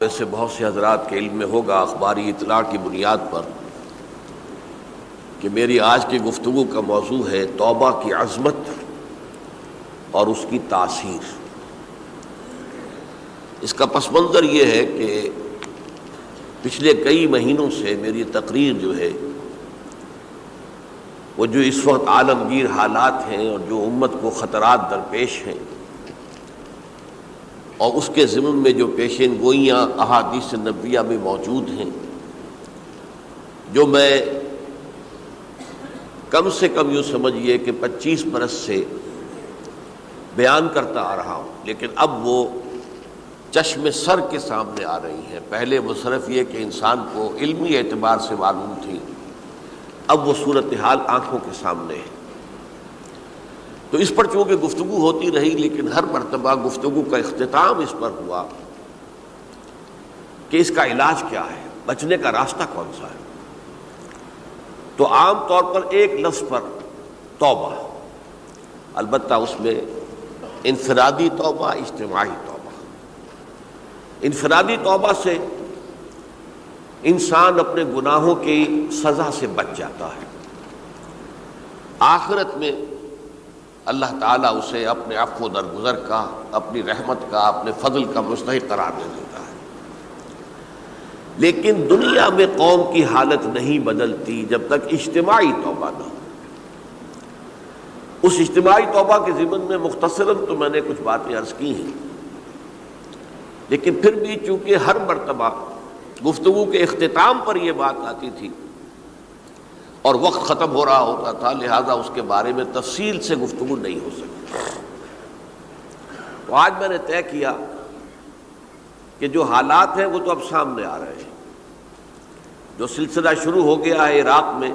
ویسے بہت سے حضرات کے علم میں ہوگا اخباری اطلاع کی بنیاد پر کہ میری آج کی گفتگو کا موضوع ہے توبہ کی عظمت اور اس کی تاثیر۔ اس کا پس منظر یہ ہے کہ پچھلے کئی مہینوں سے میری تقریر جو ہے وہ جو اس وقت عالمگیر حالات ہیں اور جو امت کو خطرات درپیش ہیں اور اس کے ضمن میں جو پیشین گوئیاں احادیث نبویہ میں موجود ہیں، جو میں کم سے کم یوں سمجھیے کہ 25 برس سے بیان کرتا آ رہا ہوں، لیکن اب وہ چشم سر کے سامنے آ رہی ہیں۔ پہلے وہ صرف یہ کہ انسان کو علمی اعتبار سے معلوم تھی، اب وہ صورتحال آنکھوں کے سامنے ہے۔ تو اس پر چونکہ گفتگو ہوتی رہی، لیکن ہر مرتبہ گفتگو کا اختتام اس پر ہوا کہ اس کا علاج کیا ہے، بچنے کا راستہ کون سا ہے۔ تو عام طور پر ایک لفظ پر توبہ، البتہ اس میں انفرادی توبہ، اجتماعی توبہ۔ انفرادی توبہ سے انسان اپنے گناہوں کی سزا سے بچ جاتا ہے، آخرت میں اللہ تعالیٰ اسے اپنے عفو و درگزر کا، اپنی رحمت کا، اپنے فضل کا مستحق قرار دے دیتا ہے۔ لیکن دنیا میں قوم کی حالت نہیں بدلتی جب تک اجتماعی توبہ نہ ہو۔ اس اجتماعی توبہ کے ضمن میں مختصراً تو میں نے کچھ باتیں عرض کی ہیں، لیکن پھر بھی چونکہ ہر مرتبہ گفتگو کے اختتام پر یہ بات آتی تھی اور وقت ختم ہو رہا ہوتا تھا، لہذا اس کے بارے میں تفصیل سے گفتگو نہیں ہو سکتی۔ تو آج میں نے طے کیا کہ جو حالات ہیں وہ تو اب سامنے آ رہے ہیں۔ جو سلسلہ شروع ہو گیا ہے عراق میں،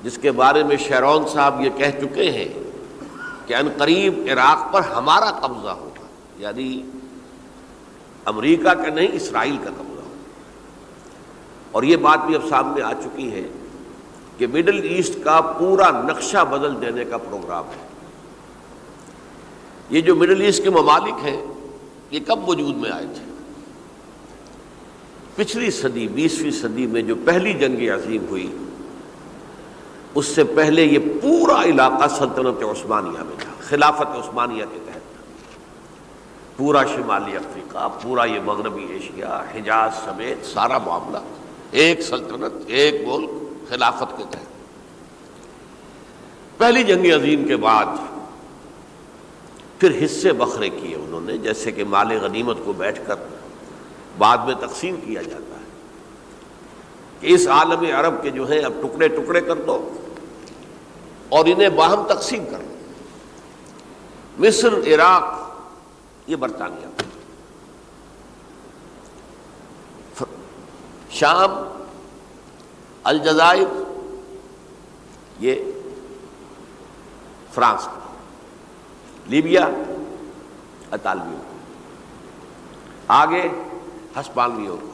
جس کے بارے میں شیرون صاحب یہ کہہ چکے ہیں کہ عنقریب عراق پر ہمارا قبضہ ہوگا، یعنی امریکہ کا نہیں، اسرائیل کا قبضہ ہوگا۔ اور یہ بات بھی اب سامنے آ چکی ہے کہ مڈل ایسٹ کا پورا نقشہ بدل دینے کا پروگرام ہے۔ یہ جو مڈل ایسٹ کے ممالک ہیں، یہ کب وجود میں آئے تھے؟ پچھلی صدی، 20ویں صدی میں جو پہلی جنگ عظیم ہوئی، اس سے پہلے یہ پورا علاقہ سلطنت عثمانیہ میں تھا، خلافت عثمانیہ کے تحت تھا۔ پورا شمالی افریقہ، پورا یہ مغربی ایشیا، حجاز سمیت سارا معاملہ ایک سلطنت، ایک ملک، خلافت کے تحت۔ پہلی جنگ عظیم کے بعد پھر حصے بکھرے کیے انہوں نے، جیسے کہ مال غنیمت کو بیٹھ کر بعد میں تقسیم کیا جاتا ہے کہ اس عالم عرب کے جو ہیں اب ٹکڑے ٹکڑے کر دو اور انہیں باہم تقسیم کر دو۔ مصر، عراق یہ برطانیہ، شام، الجزائر یہ فرانس کا، لیبیا اطالویوں کا، آگے ہسپانویوں کا۔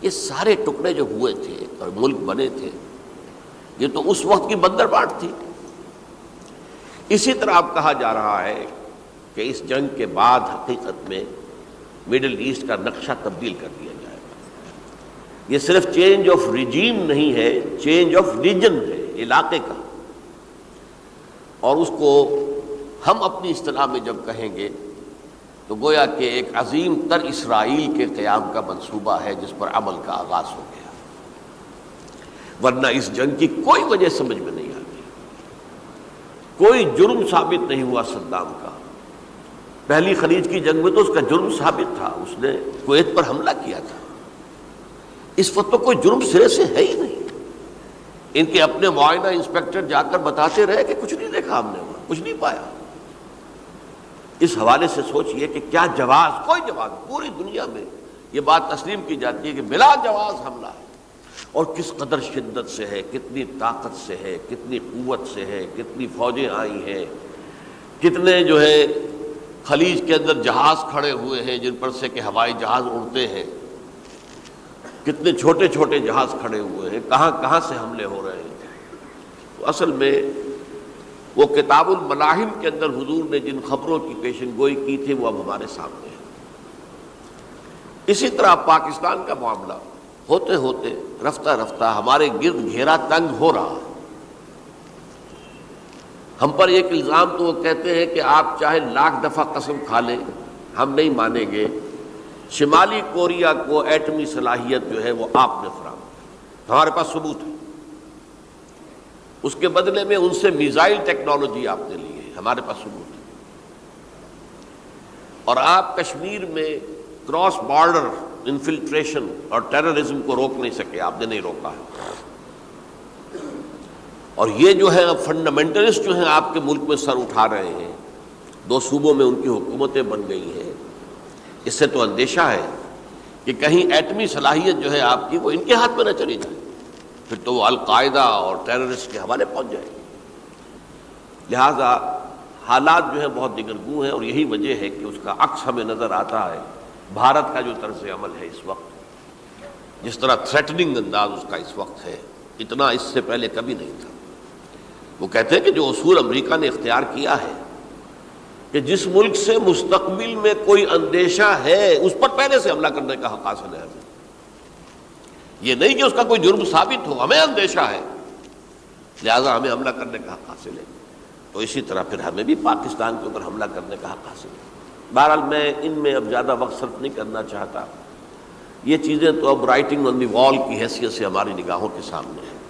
یہ سارے ٹکڑے جو ہوئے تھے اور ملک بنے تھے، یہ تو اس وقت کی بندرباٹ تھی۔ اسی طرح اب کہا جا رہا ہے کہ اس جنگ کے بعد حقیقت میں مڈل ایسٹ کا نقشہ تبدیل کر دیا جائے گا۔ یہ صرف چینج آف ریجیم نہیں ہے، چینج آف ریجن ہے، علاقے کا۔ اور اس کو ہم اپنی اصطلاح میں جب کہیں گے تو گویا کہ ایک عظیم تر اسرائیل کے قیام کا منصوبہ ہے جس پر عمل کا آغاز ہو گیا۔ ورنہ اس جنگ کی کوئی وجہ سمجھ میں نہیں آتی، کوئی جرم ثابت نہیں ہوا صدام کا۔ پہلی خلیج کی جنگ میں تو اس کا جرم ثابت تھا، اس نے کویت پر حملہ کیا تھا۔ اس وقت تو کوئی جرم سرے سے ہے ہی نہیں۔ ان کے اپنے معائنہ انسپیکٹر جا کر بتاتے رہے کہ کچھ نہیں دیکھا ہم نے، وہاں کچھ نہیں پایا۔ اس حوالے سے سوچئے کہ کیا جواز، کوئی جواز پوری دنیا میں یہ بات تسلیم کی جاتی ہے کہ بلا جواز حملہ ہے، اور کس قدر شدت سے ہے، کتنی طاقت سے ہے، کتنی قوت سے ہے، کتنی فوجیں آئی ہیں، کتنے جو ہے خلیج کے اندر جہاز کھڑے ہوئے ہیں جن پر سے کہ ہوائی جہاز اڑتے ہیں، کتنے چھوٹے چھوٹے جہاز کھڑے ہوئے ہیں، کہاں کہاں سے حملے ہو رہے ہیں۔ تو اصل میں وہ کتاب الملاحم کے اندر حضور نے جن خبروں کی پیشن گوئی کی تھی وہ اب ہمارے سامنے ہے۔ اسی طرح پاکستان کا معاملہ ہوتے ہوتے رفتہ رفتہ ہمارے گرد گھیرا تنگ ہو رہا ہے۔ ہم پر ایک الزام تو وہ کہتے ہیں کہ آپ چاہے لاکھ دفعہ قسم کھا لیں ہم نہیں مانیں گے، شمالی کوریا کو ایٹمی صلاحیت جو ہے وہ آپ نے فراہم کی، ہمارے پاس ثبوت ہے۔ اس کے بدلے میں ان سے میزائل ٹیکنالوجی آپ نے لی ہے، ہمارے پاس ثبوت ہے۔ اور آپ کشمیر میں کراس بارڈر انفلٹریشن اور ٹیررزم کو روک نہیں سکے، آپ نے نہیں روکا ہے۔ اور یہ جو ہے فنڈامنٹلسٹ جو ہیں آپ کے ملک میں سر اٹھا رہے ہیں، 2 صوبوں میں ان کی حکومتیں بن گئی ہیں، اس سے تو اندیشہ ہے کہ کہیں ایٹمی صلاحیت جو ہے آپ کی وہ ان کے ہاتھ میں نہ چلی جائے، پھر تو وہ القاعدہ اور ٹیررسٹ کے حوالے پہنچ جائے گی۔ لہذا حالات جو ہیں بہت دگرگوں ہیں، اور یہی وجہ ہے کہ اس کا عکس ہمیں نظر آتا ہے بھارت کا جو طرز عمل ہے اس وقت، جس طرح تھریٹننگ انداز اس کا اس وقت ہے، اتنا اس سے پہلے کبھی نہیں تھا۔ وہ کہتے ہیں کہ جو اصول امریکہ نے اختیار کیا ہے کہ جس ملک سے مستقبل میں کوئی اندیشہ ہے اس پر پہلے سے حملہ کرنے کا حق حاصل ہے ہمیں، یہ نہیں کہ اس کا کوئی جرم ثابت ہو، ہمیں اندیشہ ہے لہذا ہمیں حملہ کرنے کا حق حاصل ہے، تو اسی طرح پھر ہمیں بھی پاکستان کے اوپر حملہ کرنے کا حق حاصل ہے۔ بہرحال میں ان میں اب زیادہ وقت صرف نہیں کرنا چاہتا، یہ چیزیں تو اب رائٹنگ آن دی وال کی حیثیت سے ہماری نگاہوں کے سامنے ہیں۔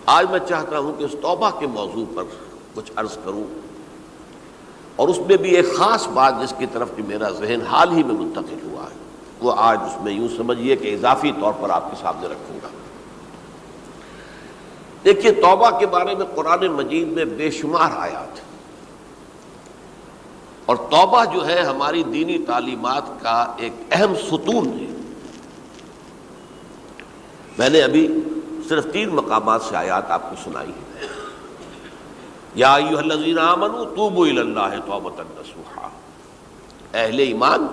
آج میں چاہتا ہوں کہ اس توبہ کے موضوع پر کچھ عرض کروں، اور اس میں بھی ایک خاص بات جس کی طرف کہ میرا ذہن حال ہی میں منتقل ہوا ہے، وہ آج اس میں یوں سمجھیے کہ اضافی طور پر آپ کے سامنے رکھوں گا۔ دیکھیے، توبہ کے بارے میں قرآن مجید میں بے شمار آیات ہیں، اور توبہ جو ہے ہماری دینی تعلیمات کا ایک اہم ستون ہے۔ میں نے ابھی صرف 3 مقامات سے آیات آپ کو سنائی ہیں۔ یا ایھا الذین آمنوا توبوا الی اللہ توبۃ نصوحا، اہل ایمان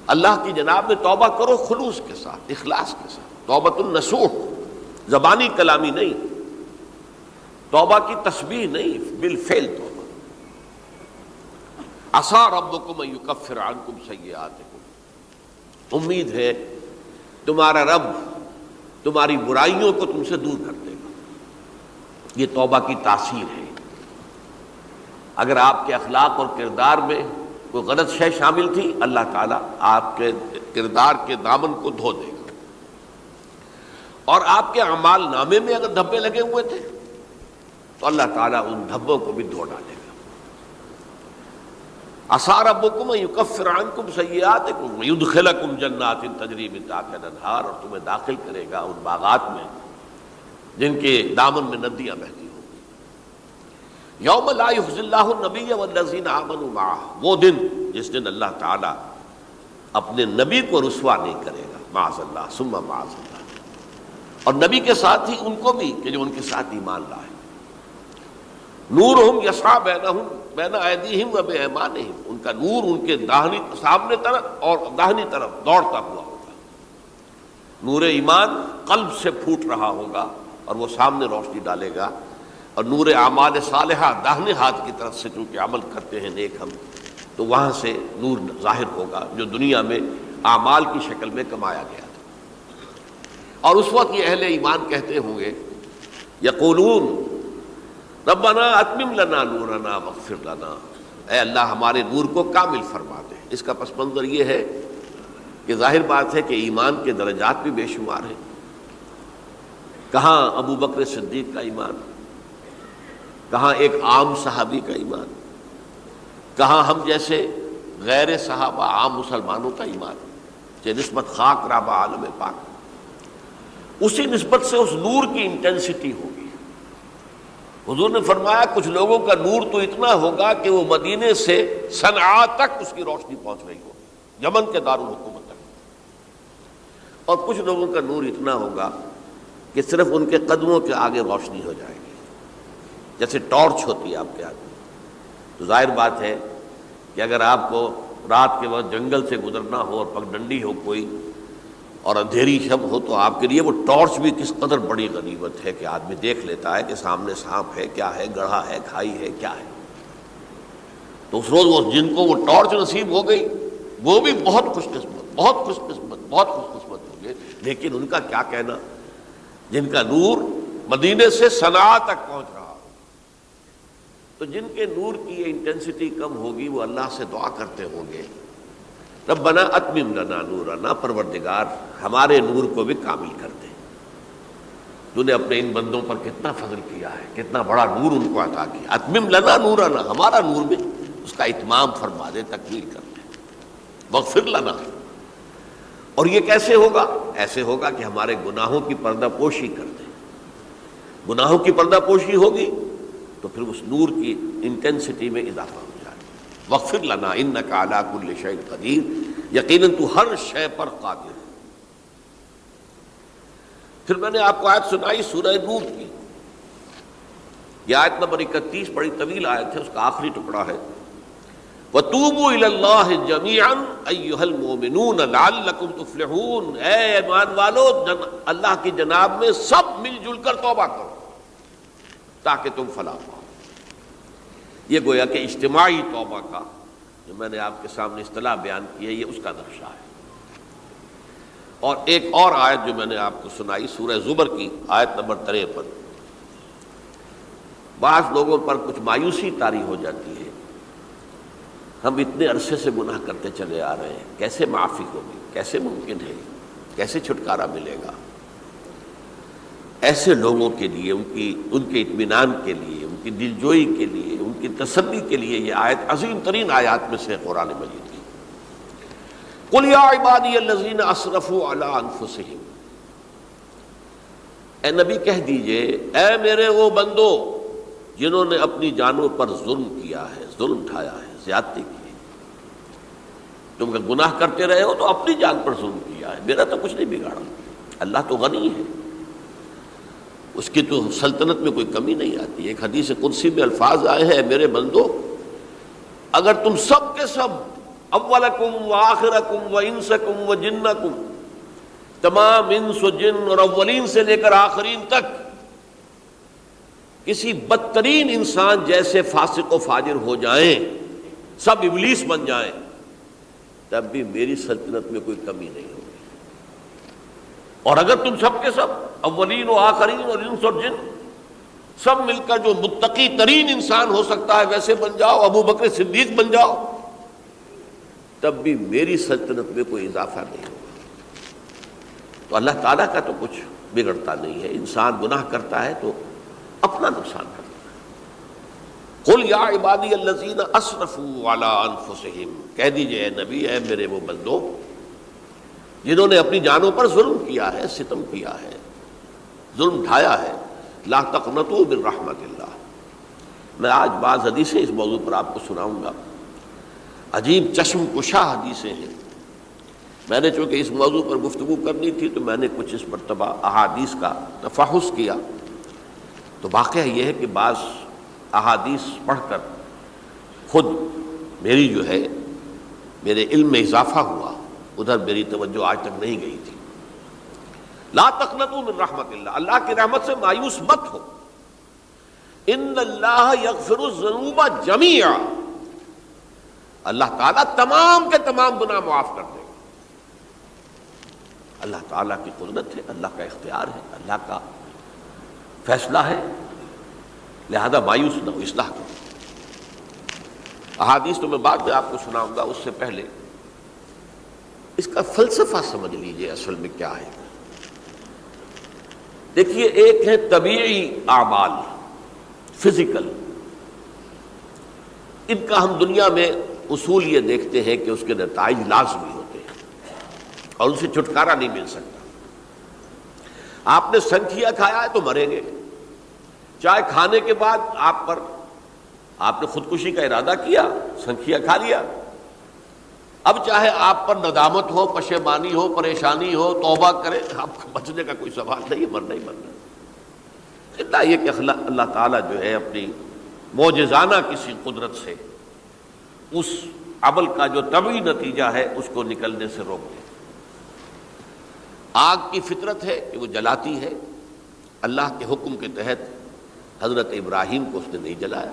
اللہ کی جناب میں توبہ کرو خلوص کے ساتھ، اخلاص کے ساتھ، توبۃ النصوح، زبانی کلامی نہیں، توبہ کی تسبیح نہیں، بالفعل توبہ۔ عسیٰ ربکم ان یکفر عنکم سیئاتکم، امید ہے تمہارا رب تمہاری برائیوں کو تم سے دور کر دے گا۔ یہ توبہ کی تاثیر ہے۔ اگر آپ کے اخلاق اور کردار میں کوئی غلط شے شامل تھی، اللہ تعالیٰ آپ کے کردار کے دامن کو دھو دے گا، اور آپ کے اعمال نامے میں اگر دھبے لگے ہوئے تھے تو اللہ تعالیٰ ان دھبوں کو بھی دھو ڈالے گا۔ عسیٰ ربکم ان یکفر عنکم سیئاتکم ویدخلکم جنات تجری من تحتہا الانہار، اور تمہیں داخل کرے گا ان باغات میں جن کے دامن میں ندیاں بہتی ہوں گی۔ یوم لا یخزی اللہ النبی والذین آمنوا معہ، وہ دن جس دن اللہ تعالیٰ اپنے نبی کو رسوا نہیں کرے گا، معاذ اللہ ثم معاذ اللہ، اور نبی کے ساتھ ہی ان کو بھی کہ جو ان کے ساتھ ایمان لائے۔ نورہم یسعی بینہم بین ایدیہم و بایمانہم، ان کا نور ان کے سامنے طرف اور داہنی طرف دوڑتا ہوا ہوگا۔ نور ایمان قلب سے پھوٹ رہا ہوگا اور وہ سامنے روشنی ڈالے گا، اور نور اعمال صالحہ داہنے ہاتھ کی طرف سے چونکہ عمل کرتے ہیں نیک ہم، تو وہاں سے نور ظاہر ہوگا جو دنیا میں اعمال کی شکل میں کمایا گیا تھا۔ اور اس وقت یہ اہل ایمان کہتے ہوں گے، یقولون ربنا اتمم لنا نورنا واغفر لنا، اے اللہ ہمارے نور کو کامل فرما دے۔ اس کا پس منظر یہ ہے کہ ظاہر بات ہے کہ ایمان کے درجات بھی بے شمار ہیں۔ کہاں ابو بکر صدیق کا ایمان، کہاں ایک عام صحابی کا ایمان، کہاں ہم جیسے غیر صحابہ عام مسلمانوں کا ایمان، کہ نسبت خاک رابع عالم پاک، اسی نسبت سے اس نور کی انٹینسٹی ہوگی۔ حضور نے فرمایا کچھ لوگوں کا نور تو اتنا ہوگا کہ وہ مدینے سے صنعاء تک اس کی روشنی پہنچ رہی ہوگی، یمن کے دارالحکومت تک، اور کچھ لوگوں کا نور اتنا ہوگا کہ صرف ان کے قدموں کے آگے روشنی ہو جائے گی، جیسے ٹارچ ہوتی ہے آپ کے ہاتھ میں۔ تو ظاہر بات ہے کہ اگر آپ کو رات کے وقت جنگل سے گزرنا ہو اور پگڈنڈی ہو کوئی اور اندھیری شب ہو، تو آپ کے لیے وہ ٹارچ بھی کس قدر بڑی غنیمت ہے کہ آدمی دیکھ لیتا ہے کہ سامنے سانپ ہے، کیا ہے، گڑھا ہے، کھائی ہے، کیا ہے۔ تو اس روز جن کو وہ ٹارچ نصیب ہو گئی وہ بھی بہت خوش قسمت۔ بہت خوش قسمت ہوں گے. لیکن ان کا کیا کہنا جن کا نور مدینے سے صنعاء تک پہنچ رہا ہو. تو جن کے نور کی یہ انٹینسٹی کم ہوگی وہ اللہ سے دعا کرتے ہوں گے ربنا اتمم لنا نورنا، پروردگار ہمارے نور کو بھی کامل کر دے. تو نے اپنے ان بندوں پر کتنا فضل کیا ہے، کتنا بڑا نور ان کو عطا کیا. اتمم لنا نورنا، ہمارا نور بھی اس کا اتمام فرما دے، تکمیل کر دے. واغفر لنا، اور یہ کیسے ہوگا؟ ایسے ہوگا کہ ہمارے گناہوں کی پردہ پوشی کر دے. گناہوں کی پردہ پوشی ہوگی تو پھر اس نور کی انٹینسٹی میں اضافہ ہو جائے. واغفر لنا انک علی کل شیء قدیر، یقیناً تو ہر شے پر قادر ہے. پھر میں نے آپ کو آیت سنائی سورہ نور کی، یہ آیت نمبر 31 بڑی طویل آیت ہے، اس کا آخری ٹکڑا ہے وَتُوبُوا إِلَى اللَّهِ جَمِيعًا أَيُّهَا الْمُؤْمِنُونَ لَعَلَّكُمْ تُفْلِحُونَ. اے ایمان والو اللہ کی جناب میں سب مل جل کر توبہ کرو تاکہ تم فلاح پاؤ. یہ گویا کہ اجتماعی توبہ کا جو میں نے آپ کے سامنے اصطلاح بیان کی ہے، یہ اس کا نقشہ ہے. اور ایک اور آیت جو میں نے آپ کو سنائی سورہ زمر کی آیت نمبر 53. بعض لوگوں پر کچھ مایوسی طاری ہو جاتی ہے، ہم اتنے عرصے سے گناہ کرتے چلے آ رہے ہیں، کیسے معافی ہوگی، کیسے ممکن ہے، کیسے چھٹکارا ملے گا. ایسے لوگوں کے لیے ان کے اطمینان کے لیے، ان کی دلجوئی کے لیے، ان کی تسلی کے لیے یہ آیت عظیم ترین آیات میں سے قرآن مجید کی. قل یا عبادی الذین اسرفوا علی انفسہم، اے نبی کہہ دیجئے اے میرے وہ بندو جنہوں نے اپنی جانوں پر ظلم کیا ہے، ظلم اٹھایا ہے، زیادتی کی ہے. تم اگر گناہ کرتے رہے ہو تو اپنی جان پر ظلم کیا ہے، میرا تو کچھ نہیں بگاڑا. اللہ تو غنی ہے، اس کی تو سلطنت میں کوئی کمی نہیں آتی. ایک حدیث قدسی میں الفاظ آئے ہیں میرے بندو اگر تم سب کے سب اولکم و آخرکم و انسکم و جنکم، تمام انس و جن اور اولین سے لے کر آخرین تک کسی بدترین انسان جیسے فاسق و فاجر ہو جائیں، سب ابلیس بن جائیں، تب بھی میری سلطنت میں کوئی کمی نہیں ہوگی. اور اگر تم سب کے سب اولین و آخرین اور انس اور جن سب مل کر جو متقی ترین انسان ہو سکتا ہے ویسے بن جاؤ، ابو بکر صدیق بن جاؤ، تب بھی میری سلطنت میں کوئی اضافہ نہیں ہوگا. تو اللہ تعالیٰ کا تو کچھ بگڑتا نہیں ہے. انسان گناہ کرتا ہے تو اپنا نقصان کرتا ہے. قل یا عبادی الذین اسرفوا علی انفسہم، کہہ دیجئے اے نبی اے میرے وہ بندو جنہوں نے اپنی جانوں پر ظلم کیا ہے، ستم کیا ہے، ظلم اٹھایا ہے، لا تقنطوا من رحمت اللہ. میں آج بعض حدیثیں اس موضوع پر آپ کو سناؤں گا، عجیب چشم کشا حدیثیں ہیں. میں نے چونکہ اس موضوع پر گفتگو کرنی تھی تو میں نے کچھ اس مرتبہ احادیث کا تفحص کیا. تو واقعہ یہ ہے کہ بعض احادیث پڑھ کر خود میری جو ہے میرے علم میں اضافہ ہوا، ادھر میری توجہ آج تک نہیں گئی تھی. لا تقنطوا من رحمت اللہ، اللہ کی رحمت سے مایوس مت ہو. ان اللہ یغفر الذنوب جميعا، اللہ تعالیٰ تمام کے تمام گناہ معاف کر دے گا. اللہ تعالیٰ کی قدرت ہے، اللہ کا اختیار ہے، اللہ کا فیصلہ ہے، لہذا مایوس نہ ہو، اصلاح کرو. احادیث تو میں بعد میں آپ کو سناؤں گا، اس سے پہلے اس کا فلسفہ سمجھ لیجئے اصل میں کیا ہے. دیکھیے ایک ہے طبیعی اعمال، فزیکل، ان کا ہم دنیا میں اصول یہ دیکھتے ہیں کہ اس کے نتائج لازمی ہوتے ہیں اور ان سے چھٹکارا نہیں مل سکتا. آپ نے سنکھیا کھایا ہے تو مریں گے. چائے کھانے کے بعد آپ نے خودکشی کا ارادہ کیا، سنکھیا کھا لیا، اب چاہے آپ پر ندامت ہو، پشیمانی ہو، پریشانی ہو، توبہ کرے، آپ کو بچنے کا کوئی سوال نہیں، مرنا ہی مرنا. اتنا یہ کہ اللہ تعالیٰ جو ہے اپنی معجزانہ کسی قدرت سے اس عمل کا جو طبعی نتیجہ ہے اس کو نکلنے سے روک دے. آگ کی فطرت ہے کہ وہ جلاتی ہے، اللہ کے حکم کے تحت حضرت ابراہیم کو اس نے نہیں جلایا.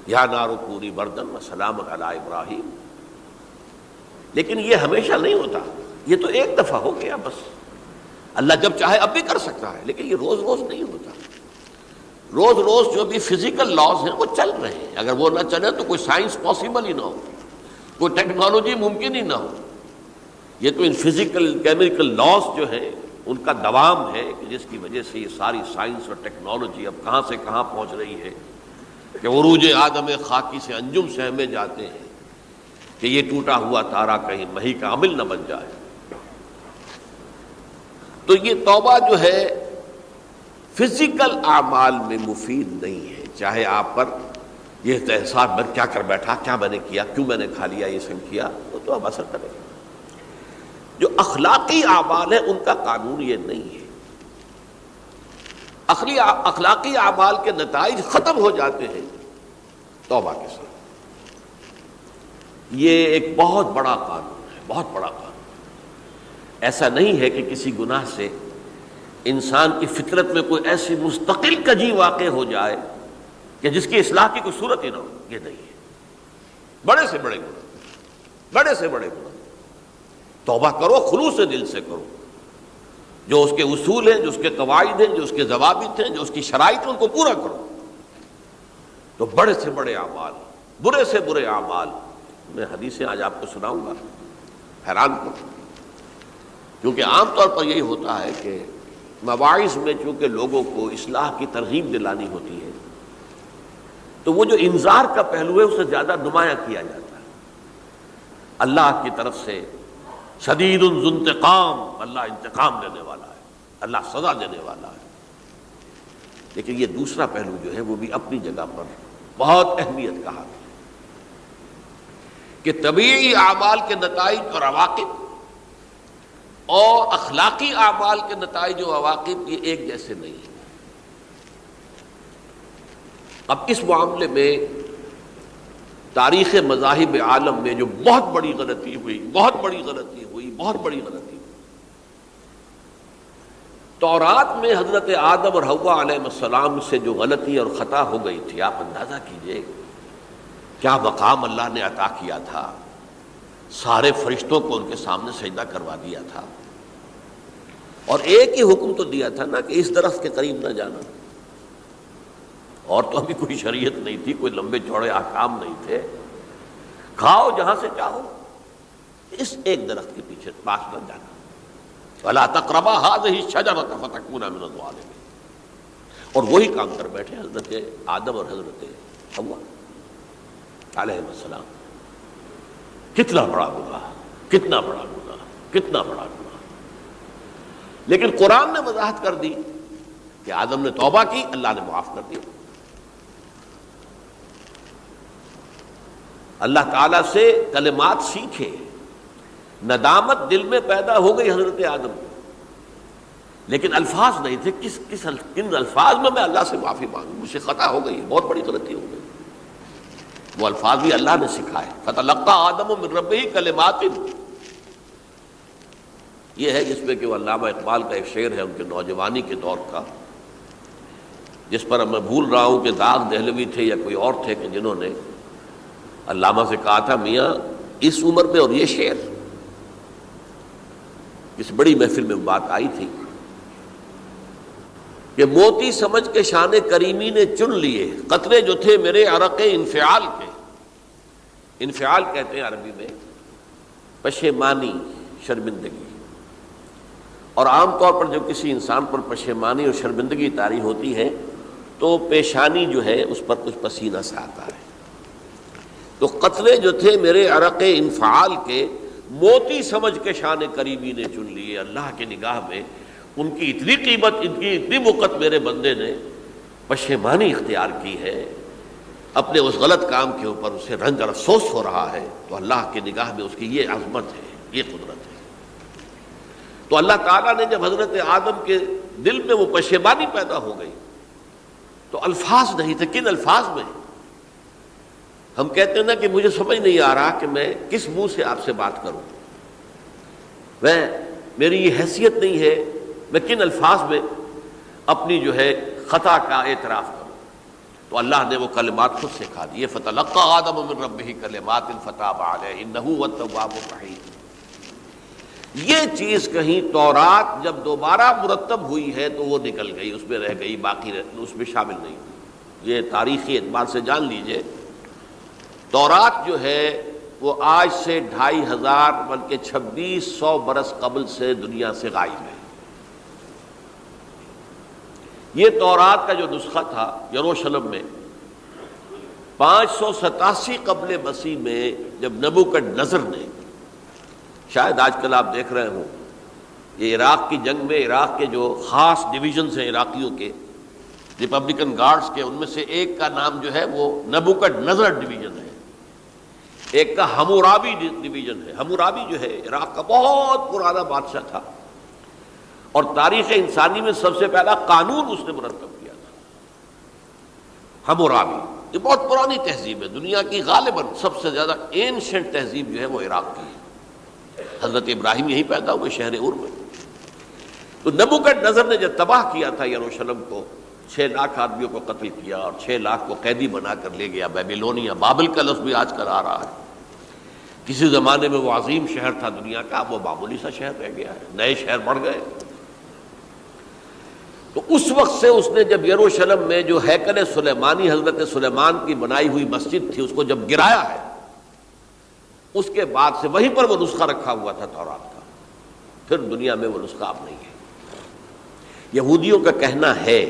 یا نار کونی بردن و سلام علی ابراہیم، لیکن یہ ہمیشہ نہیں ہوتا، یہ تو ایک دفعہ ہو گیا بس. اللہ جب چاہے اب بھی کر سکتا ہے، لیکن یہ روز روز نہیں ہوتا. روز روز جو بھی فزیکل لاز ہیں وہ چل رہے ہیں. اگر وہ نہ چلے تو کوئی سائنس پاسبل ہی نہ ہو، کوئی ٹیکنالوجی ممکن ہی نہ ہو. یہ تو ان فزیکل کیمیکل لاز جو ہیں ان کا دوام ہے کہ جس کی وجہ سے یہ ساری سائنس اور ٹیکنالوجی اب کہاں سے کہاں پہنچ رہی ہے کہ عروج آدم خاکی سے انجم سہمے جاتے ہیں کہ یہ ٹوٹا ہوا تارا کہیں مہی کا عمل نہ بن جائے. تو یہ توبہ جو ہے فزیکل اعمال میں مفید نہیں ہے. چاہے آپ پر یہ احساس میں کیا کر بیٹھا، کیا میں نے کیا، کیوں میں نے کھا لیا، یہ سب کیا، وہ تو اب اثر کرے گا. جو اخلاقی اعمال ہیں ان کا قانون یہ نہیں ہے. اخلاقی اعمال کے نتائج ختم ہو جاتے ہیں توبہ کے ساتھ. یہ ایک بہت بڑا قانون ہے، بہت بڑا قانون. ایسا نہیں ہے کہ کسی گناہ سے انسان کی فطرت میں کوئی ایسی مستقل کجی واقع ہو جائے کہ جس کی اصلاح کی کوئی صورت ہی نہ ہو. یہ نہیں ہے. بڑے سے بڑے گناہ، بڑے سے بڑے گناہ توبہ کرو، خلوص سے دل سے کرو. جو اس کے اصول ہیں، جو اس کے قواعد ہیں، جو اس کے ضوابط ہیں، جو اس کی شرائط ہیں، ان کو پورا کرو. تو بڑے سے بڑے اعمال، برے سے برے اعمال، میں حدیثیں آج آپ کو سناؤں گا، حیران کو. کیونکہ عام طور پر یہی ہوتا ہے کہ مواعظ میں چونکہ لوگوں کو اصلاح کی ترغیب دلانی ہوتی ہے تو وہ جو انذار کا پہلو ہے اسے زیادہ نمایاں کیا جاتا ہے. اللہ کی طرف سے شدید ذو انتقام، اللہ انتقام لینے والا ہے، اللہ سزا دینے والا ہے. لیکن یہ دوسرا پہلو جو ہے وہ بھی اپنی جگہ پر بہت اہمیت کا حامل ہے کہ طبیعی اعمال کے نتائج اور عواقب اور اخلاقی اعمال کے نتائج و عواقب یہ ایک جیسے نہیں ہیں. اب اس معاملے میں تاریخ مذاہب عالم میں جو بہت بڑی غلطی ہوئی، بہت بڑی غلطی ہوئی، بہت بڑی غلطی ہوئی. تورات میں حضرت آدم اور حوا علیہ السلام سے جو غلطی اور خطا ہو گئی تھی، آپ اندازہ کیجئے کیا مقام اللہ نے عطا کیا تھا. سارے فرشتوں کو ان کے سامنے سجدہ کروا دیا تھا اور ایک ہی حکم تو دیا تھا نا کہ اس درخت کے قریب نہ جانا. اور تو ابھی کوئی شریعت نہیں تھی، کوئی لمبے چوڑے احکام نہیں تھے. کھاؤ جہاں سے چاہو، اس ایک درخت کے پیچھے پاس نہ جانا. وَلَا تَقْرَبَا هَٰذِهِ الشَّجَرَةَ فَتَكُونَا مِنَ الظَّالِمِينَ. اور وہی کام کر بیٹھے حضرت آدم اور حضرت حوا علیہ السلام. کتنا بڑا گناہ، کتنا بڑا گناہ، کتنا بڑا گناہ. لیکن قرآن نے وضاحت کر دی کہ آدم نے توبہ کی، اللہ نے معاف کر دیا. اللہ تعالیٰ سے کلمات سیکھے. ندامت دل میں پیدا ہو گئی حضرت آدم کو، لیکن الفاظ نہیں تھے. کن الفاظ میں اللہ سے معافی مانگوں، مجھ سے خطا ہو گئی، بہت بڑی غلطی ہو گئی. وہ الفاظ بھی اللہ نے سکھائے. فَتَلَقَّىٰ آدَمُ مِن رَبِّهِ كَلِمَاتٍ. یہ ہے جس میں کہ وہ علامہ اقبال کا ایک شعر ہے ان کے نوجوانی کے دور کا، جس پر میں بھول رہا ہوں کہ داغ دہلوی تھے یا کوئی اور تھے کہ جنہوں نے علامہ سے کہا تھا میاں اس عمر میں اور یہ شعر. اس بڑی محفل میں بات آئی تھی کہ موتی سمجھ کے شان کریمی نے چن لیے قطرے جو تھے میرے عرق انفعال کے. انفعال کہتے ہیں عربی میں پشیمانی، شرمندگی. اور عام طور پر جب کسی انسان پر پشیمانی اور شرمندگی طاری ہوتی ہے تو پیشانی جو ہے اس پر کچھ پسینہ سے آتا ہے. تو قطرے جو تھے میرے عرق انفعال کے موتی سمجھ کے شان کریمی نے چن لیے. اللہ کی نگاہ میں ان کی اتنی قیمت، ان کی اتنی وقت میرے بندے نے پشیمانی اختیار کی ہے، اپنے اس غلط کام کے اوپر اسے رنج اور افسوس ہو رہا ہے. تو اللہ کی نگاہ میں اس کی یہ عظمت ہے، یہ قدرت ہے. تو اللہ تعالیٰ نے جب حضرت آدم کے دل میں وہ پشیمانی پیدا ہو گئی تو الفاظ نہیں تھے. کن الفاظ میں؟ ہم کہتے ہیں نا کہ مجھے سمجھ نہیں آ رہا کہ میں کس منہ سے آپ سے بات کروں، میری یہ حیثیت نہیں ہے، میں کن الفاظ میں اپنی جو ہے خطا کا اعتراف کروں. تو اللہ نے وہ کلمات خود سکھا دیے، فتلقى آدم من ربہ کلمات فتاب علیہ انہ هو التواب الرحیم۔ یہ چیز کہیں تورات جب دوبارہ مرتب ہوئی ہے تو وہ نکل گئی، اس میں رہ گئی، باقی اس میں شامل نہیں ہوئی۔ یہ تاریخی اعتبار سے جان لیجئے، تورات جو ہے وہ آج سے 2500 بلکہ 2600 برس قبل سے دنیا سے غائب ہے۔ یہ تورات کا جو نسخہ تھا یروشلم میں 587 قبل مسیح میں جب نبوکدنضر نے، شاید آج کل آپ دیکھ رہے ہوں، یہ عراق کی جنگ میں عراق کے جو خاص ڈویژنز ہیں عراقیوں کے ریپبلکن گارڈز کے، ان میں سے ایک کا نام جو ہے وہ نبوکدنضر ڈویژن ہے، ایک کا حمورابی ڈویژن ہے۔ حمورابی جو ہے عراق کا بہت پرانا بادشاہ تھا، اور تاریخ انسانی میں سب سے پہلا قانون اس نے مرتب کیا تھا، حمورابی۔ یہ بہت پرانی تہذیب ہے، دنیا کی غالباً سب سے زیادہ اینشنٹ تہذیب جو ہے وہ عراق کی ہے۔ حضرت ابراہیم یہیں پیدا ہوئے، شہر عور میں۔ تو نبوکدنضر نے جب تباہ کیا تھا یروشلم کو، 6 لاکھ آدمیوں کو قتل کیا اور 6 لاکھ کو قیدی بنا کر لے گیا بیبیلونیا۔ بابل کا لفظ بھی آج کل آ رہا ہے، کسی زمانے میں وہ عظیم شہر تھا دنیا کا، وہ معمولی سا شہر رہ گیا ہے، نئے شہر بڑھ گئے۔ تو اس وقت سے اس نے جب یروشلم میں جو ہیکل سلیمانی حضرت سلیمان کی بنائی ہوئی مسجد تھی اس کو جب گرایا ہے، اس کے بعد سے وہیں پر وہ نسخہ رکھا ہوا تھا تورات کا، پھر دنیا میں وہ نسخہ اب نہیں ہے۔ یہودیوں کا کہنا ہے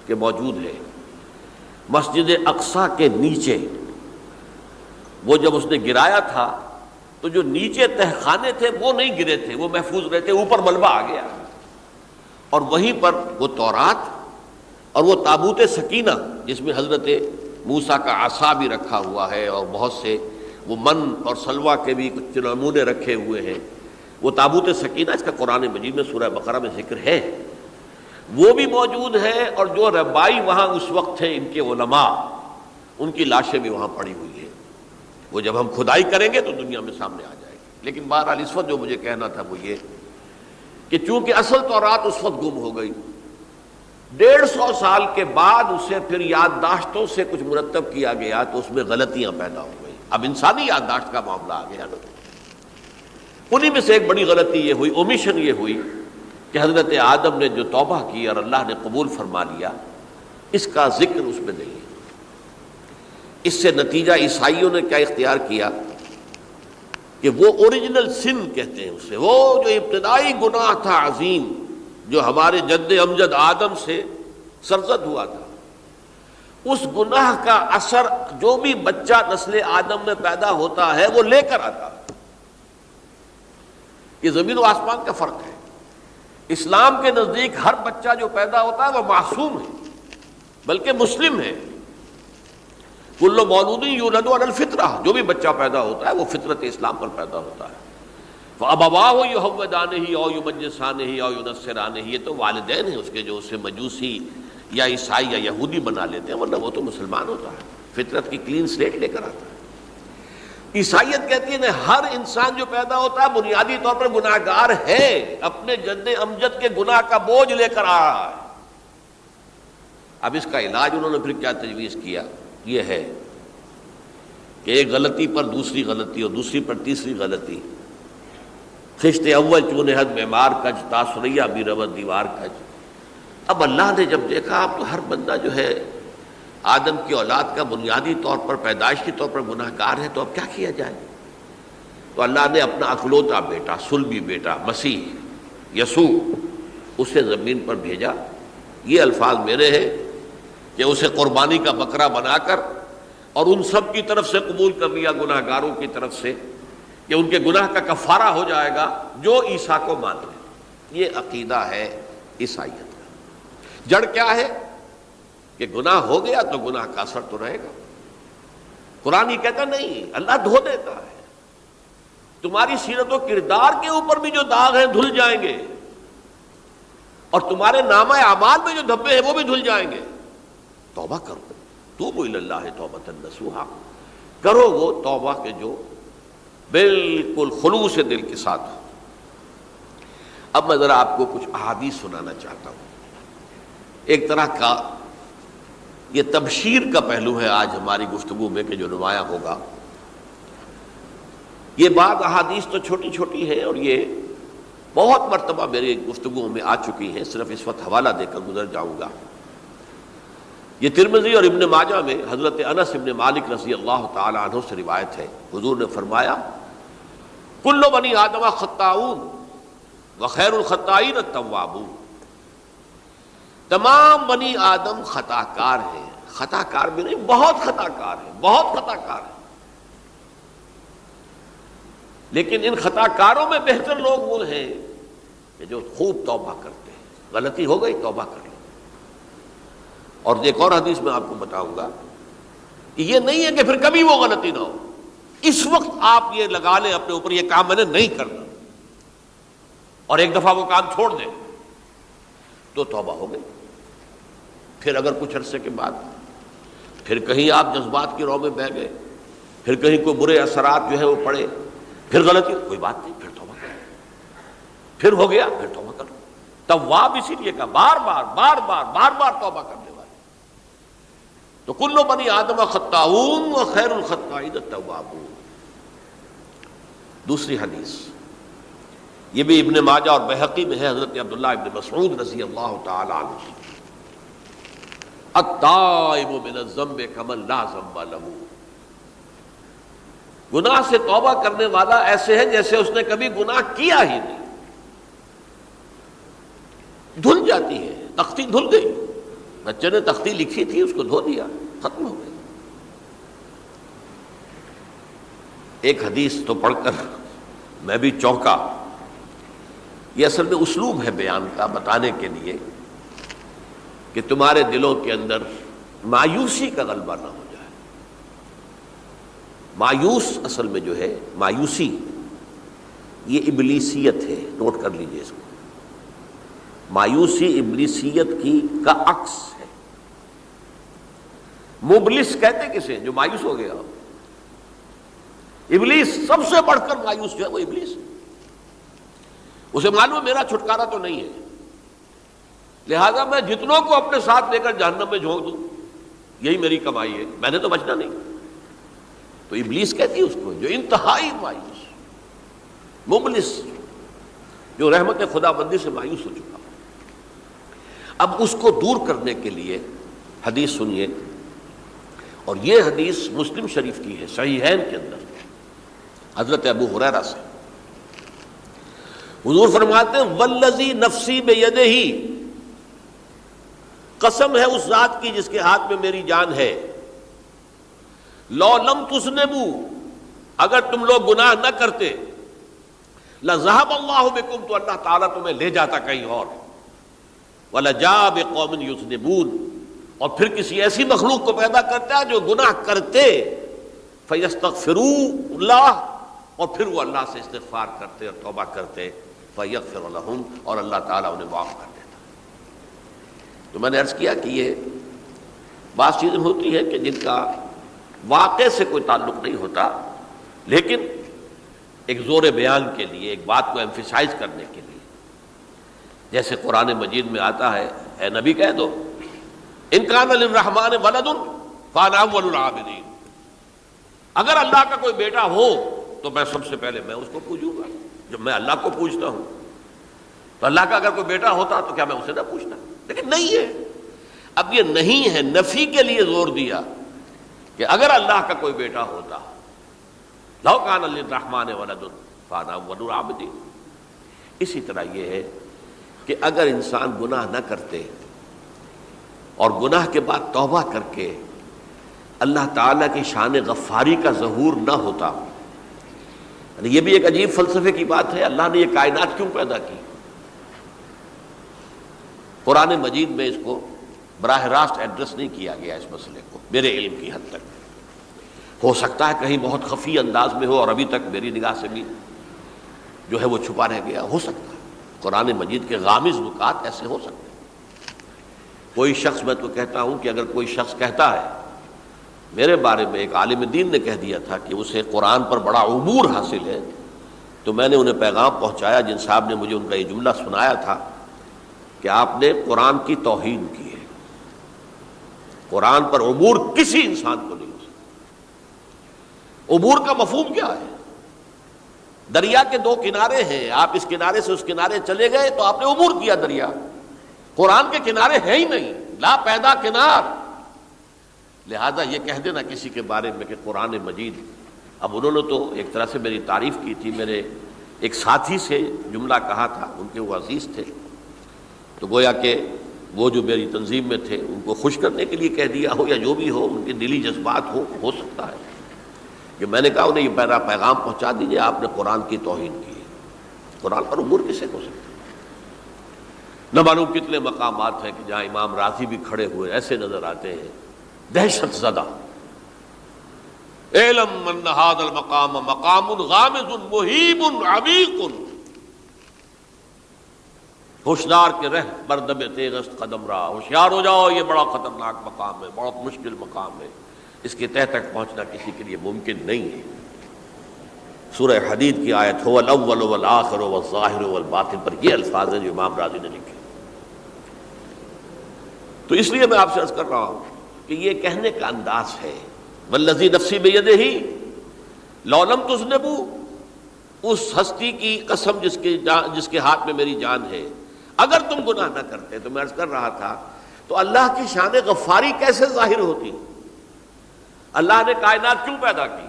کہ موجود ہے مسجد اقصی کے نیچے، وہ جب اس نے گرایا تھا تو جو نیچے تہخانے تھے وہ نہیں گرے تھے، وہ محفوظ رہے تھے، اوپر ملبہ آ گیا، اور وہیں پر وہ تورات اور وہ تابوت سکینہ جس میں حضرت موسیٰ کا عصا بھی رکھا ہوا ہے اور بہت سے وہ من اور سلوہ کے بھی کچھ نمونے رکھے ہوئے ہیں، وہ تابوت سکینہ، اس کا قرآن مجید میں سورہ بقرہ میں ذکر ہے، وہ بھی موجود ہے، اور جو ربائی وہاں اس وقت تھے ان کے علماء، ان کی لاشیں بھی وہاں پڑی ہوئی ہیں۔ وہ جب ہم کھدائی کریں گے تو دنیا میں سامنے آ جائے گی۔ لیکن بہرحال اس وقت جو مجھے کہنا تھا وہ یہ کہ چونکہ اصل تورات اس وقت گم ہو گئی، 150 سال کے بعد اسے پھر یادداشتوں سے کچھ مرتب کیا گیا تو اس میں غلطیاں پیدا ہو گئی۔ اب انسانی یادداشت کا معاملہ آ گیا نا، انہی میں سے ایک بڑی غلطی یہ ہوئی، اومیشن یہ ہوئی کہ حضرت آدم نے جو توبہ کی اور اللہ نے قبول فرما لیا، اس کا ذکر اس میں نہیں ہے۔ اس سے نتیجہ عیسائیوں نے کیا اختیار کیا کہ وہ اوریجنل سن کہتے ہیں اسے، وہ جو ابتدائی گناہ تھا عظیم جو ہمارے جد امجد آدم سے سرزد ہوا تھا، اس گناہ کا اثر جو بھی بچہ نسل آدم میں پیدا ہوتا ہے وہ لے کر آتا ہے۔ یہ زمین و آسمان کا فرق ہے۔ اسلام کے نزدیک ہر بچہ جو پیدا ہوتا ہے وہ معصوم ہے، بلکہ مسلم ہے۔ کل مولود یولد علی الفطرہ، جو بھی بچہ پیدا ہوتا ہے وہ فطرت اسلام پر پیدا ہوتا ہے۔ فَأَبَوَاهُ يُهَوِّدَانِهِ أَوْ يُمَجِّسَانِهِ أَوْ يُنَصِّرَانِهِ، یہ تو والدین ہیں اس کے جو اسے مجوسی یا عیسائی یا یہودی بنا لیتے ہیں، ورنہ وہ تو مسلمان ہوتا ہے، فطرت کی کلین سلیٹ لے کر آتا ہے۔ عیسائیت کہتی ہے ہر انسان جو پیدا ہوتا ہے بنیادی طور پر گناہگار ہے، اپنے جد امجد کے گناہ کا بوجھ لے کر آ رہا ہے۔ اب اس کا علاج انہوں نے پھر کیا تجویز کیا، یہ ہے کہ ایک غلطی پر دوسری غلطی اور دوسری پر تیسری غلطی، خشت اول چون حد معمار کج تاثریہ بھی رود دیوار کج۔ اب اللہ نے جب دیکھا اب تو ہر بندہ جو ہے آدم کی اولاد کا بنیادی طور پر پیدائشی طور پر گناہ گار ہے، تو اب کیا کیا جائے؟ تو اللہ نے اپنا اکلوتا بیٹا، صلبی بیٹا مسیح یسوع اسے زمین پر بھیجا۔ یہ الفاظ میرے ہیں کہ اسے قربانی کا بکرا بنا کر اور ان سب کی طرف سے قبول کر لیا، گناہ گاروں کی طرف سے، کہ ان کے گناہ کا کفارہ ہو جائے گا جو عیسیٰ کو مان لے۔ یہ عقیدہ ہے عیسائیت کا۔ جڑ کیا ہے کہ گناہ ہو گیا تو گناہ کا اثر تو رہے گا۔ قرآن یہ کہتا نہیں، اللہ دھو دیتا ہے، تمہاری سیرت و کردار کے اوپر بھی جو داغ ہیں دھل جائیں گے، اور تمہارے نامہ اعمال میں جو دھبے ہیں وہ بھی دھل جائیں گے۔ توبہ کرو، توبوا الی اللہ توبۃ نصوحا، کرو وہ توبہ کے جو بالکل خلوص دل کے ساتھ ہو۔ اب میں ذرا آپ کو کچھ احادیث سنانا چاہتا ہوں، ایک طرح کا یہ تبشیر کا پہلو ہے آج ہماری گفتگو میں کہ جو نمایاں ہوگا. یہ بعض احادیث تو چھوٹی چھوٹی ہیں اور یہ بہت مرتبہ میری گفتگو میں آ چکی ہیں، صرف اس وقت حوالہ دے کر گزر جاؤں گا. یہ ترمذی اور ابن ماجہ میں حضرت انس ابن مالک رضی اللہ تعالی عنہ سے روایت ہے، حضور نے فرمایا کل بنی آدم خطاؤون وخیر الخطائین التوابون. تمام بنی آدم خطا کار ہیں، خطا کار بھی نہیں، بہت خطا کار ہیں، بہت خطا کار ہیں. لیکن ان خطا کاروں میں بہتر لوگ وہ ہیں کہ جو خوب توبہ کرتے ہیں. غلطی ہو گئی توبہ کر لو. اور ایک اور حدیث میں آپ کو بتاؤں گا کہ یہ نہیں ہے کہ پھر کبھی وہ غلطی نہ ہو، اس وقت آپ یہ لگا لیں اپنے اوپر یہ کام میں نے نہیں کرنا، اور ایک دفعہ وہ کام چھوڑ دیں تو توبہ ہو گئی. پھر اگر کچھ عرصے کے بعد پھر کہیں آپ جذبات کی رو میں بہہ گئے، پھر کہیں کوئی برے اثرات جو ہے وہ پڑے، پھر غلطی، کوئی بات نہیں، پھر توبہ کرو. پھر ہو گیا پھر توبہ کرو. تواب اسی لیے کہا بار بار بار بار بار بار توبہ کرنے والے. تو کل بنی آدم خطاؤون وخیر الخطائین التوابون. دوسری حدیث یہ بھی ابن ماجہ اور بہقی میں ہے، حضرت عبداللہ ابن مسعود رضی اللہ تعالی عنہ، التائب من الذنب کمن لا ذنب لہ. گناہ سے توبہ کرنے والا ایسے ہے جیسے اس نے کبھی گناہ کیا ہی نہیں. دھل جاتی ہے، تختی دھل گئی، بچے نے تختی لکھی تھی اس کو دھو دیا، ختم ہو گئی. ایک حدیث تو پڑھ کر میں بھی چونکا. یہ اصل میں اسلوب ہے بیان کا، بتانے کے لیے کہ تمہارے دلوں کے اندر مایوسی کا غلبہ نہ ہو جائے. مایوس اصل میں جو ہے مایوسی یہ ابلیسیت ہے، نوٹ کر لیجئے اس کو. مایوسی ابلیسیت کا عکس ہے. مبلس کہتے کسے جو مایوس ہو گیا. ابلیس سب سے بڑھ کر مایوس جو ہے وہ ابلیس ہے. اسے معلوم ہے میرا چھٹکارا تو نہیں ہے، لہذا میں جتنوں کو اپنے ساتھ لے کر جہنم میں جھونک دوں یہی میری کمائی ہے، میں نے تو بچنا نہیں. تو ابلیس کہتی ہے اس کو جو انتہائی مایوس، مبلس، جو رحمت خدا بندی سے مایوس ہو چکا. اب اس کو دور کرنے کے لیے حدیث سنیے، اور یہ حدیث مسلم شریف کی ہے صحیحین کے اندر، حضرت ابو ہریرہ سے. حضور فرماتے ہیں والذی نفسی بیدہ، قسم ہے اس ذات کی جس کے ہاتھ میں میری جان ہے، لو لم تذنبوا، اگر تم لوگ گناہ نہ کرتے، لذهب اللہ بکم، تو اللہ تعالیٰ تمہیں لے جاتا کہیں اور، وَلَجَاءَ بِقَوْمٍ يُذْنِبُونَ، اور پھر کسی ایسی مخلوق کو پیدا کرتا ہے جو گناہ کرتے، فَيَسْتَغْفِرُوا اللَّهَ، اور پھر وہ اللہ سے استغفار کرتے اور توبہ کرتے، فَيَغْفِرُ لَهُمْ، اور اللہ تعالیٰ انہیں معاف کر دیتا. تو میں نے عرض کیا کہ یہ بعض چیزیں ہوتی ہیں کہ جن کا واقع سے کوئی تعلق نہیں ہوتا، لیکن ایک زور بیان کے لیے، ایک بات کو ایمفیسائز کرنے کے لیے، جیسے قرآن مجید میں آتا ہے اے نبی کہہ دو ان کان للرحمن ولد فانا اول العابدین، اگر اللہ کا کوئی بیٹا ہو تو میں سب سے پہلے میں اس کو پوجوں گا. جب میں اللہ کو پوجتا ہوں تو اللہ کا اگر کوئی بیٹا ہوتا تو کیا میں اسے نہ پوچھتا؟ لیکن نہیں ہے. اب یہ نہیں ہے، نفی کے لیے زور دیا کہ اگر اللہ کا کوئی بیٹا ہوتا، لو کان للرحمن ولد فانا اول العابدین. اسی طرح یہ ہے کہ اگر انسان گناہ نہ کرتے اور گناہ کے بعد توبہ کر کے اللہ تعالیٰ کی شان غفاری کا ظہور نہ ہوتا، یہ بھی ایک عجیب فلسفے کی بات ہے. اللہ نے یہ کائنات کیوں پیدا کی؟ قرآن مجید میں اس کو براہ راست ایڈریس نہیں کیا گیا اس مسئلے کو میرے علم کی حد تک. ہو سکتا ہے کہیں بہت خفی انداز میں ہو اور ابھی تک میری نگاہ سے بھی جو ہے وہ چھپا رہ گیا، ہو سکتا ہے. قرآن مجید کے غامض نکات ایسے ہو سکتے ہیں. کوئی شخص، میں تو کہتا ہوں کہ اگر کوئی شخص کہتا ہے، میرے بارے میں ایک عالم دین نے کہہ دیا تھا کہ اسے قرآن پر بڑا عبور حاصل ہے، تو میں نے انہیں پیغام پہنچایا، جن صاحب نے مجھے ان کا یہ جملہ سنایا تھا کہ آپ نے قرآن کی توہین کی ہے. قرآن پر عبور کسی انسان کو نہیں ہو سکتا۔ عبور کا مفہوم کیا ہے؟ دریا کے دو کنارے ہیں، آپ اس کنارے سے اس کنارے چلے گئے تو آپ نے عبور کیا دریا۔ قرآن کے کنارے ہیں ہی نہیں، لا پیدا کنار۔ لہذا یہ کہہ دینا کسی کے بارے میں کہ قرآن مجید، اب انہوں نے تو ایک طرح سے میری تعریف کی تھی، میرے ایک ساتھی سے جملہ کہا تھا، ان کے وہ عزیز تھے، تو گویا کہ وہ جو میری تنظیم میں تھے ان کو خوش کرنے کے لیے کہہ دیا ہو یا جو بھی ہو، ان کے دلی جذبات ہو سکتا ہے کہ میں نے کہا انہیں یہ میرا پیغام پہنچا دیجیے، آپ نے قرآن کی توہین کی ہے۔ قرآن پر عبور کسے ہو سکتا ہے؟ نہ معلوم کتنے مقامات ہیں کہ جہاں امام راضی بھی کھڑے ہوئے ایسے نظر آتے ہیں دہشت زدہ، اعلم من ھذا المقام مقام غامض مہیب عمیق، ہوشیار کے رہ بردم تیغست قدم رہا، ہوشیار ہو جاؤ، یہ بڑا خطرناک مقام ہے، بہت مشکل مقام ہے، اس کے تہ تک پہنچنا کسی کے لیے ممکن نہیں ہے۔ سورہ حدید کی آیت هو الاول والآخر والظاہر والباطن پر یہ الفاظ ہیں جو امام راضی نے لکھے۔ تو اس لیے میں آپ سے عرض کر رہا ہوں کہ یہ کہنے کا انداز ہے، والذی نفسی بیدہ لو لم تذنبوا، اس ہستی کی قسم جس کے ہاتھ میں میری جان ہے، اگر تم گناہ نہ کرتے، تو میں عرض کر رہا تھا تو اللہ کی شان غفاری کیسے ظاہر ہوتی؟ اللہ نے کائنات کیوں پیدا کی؟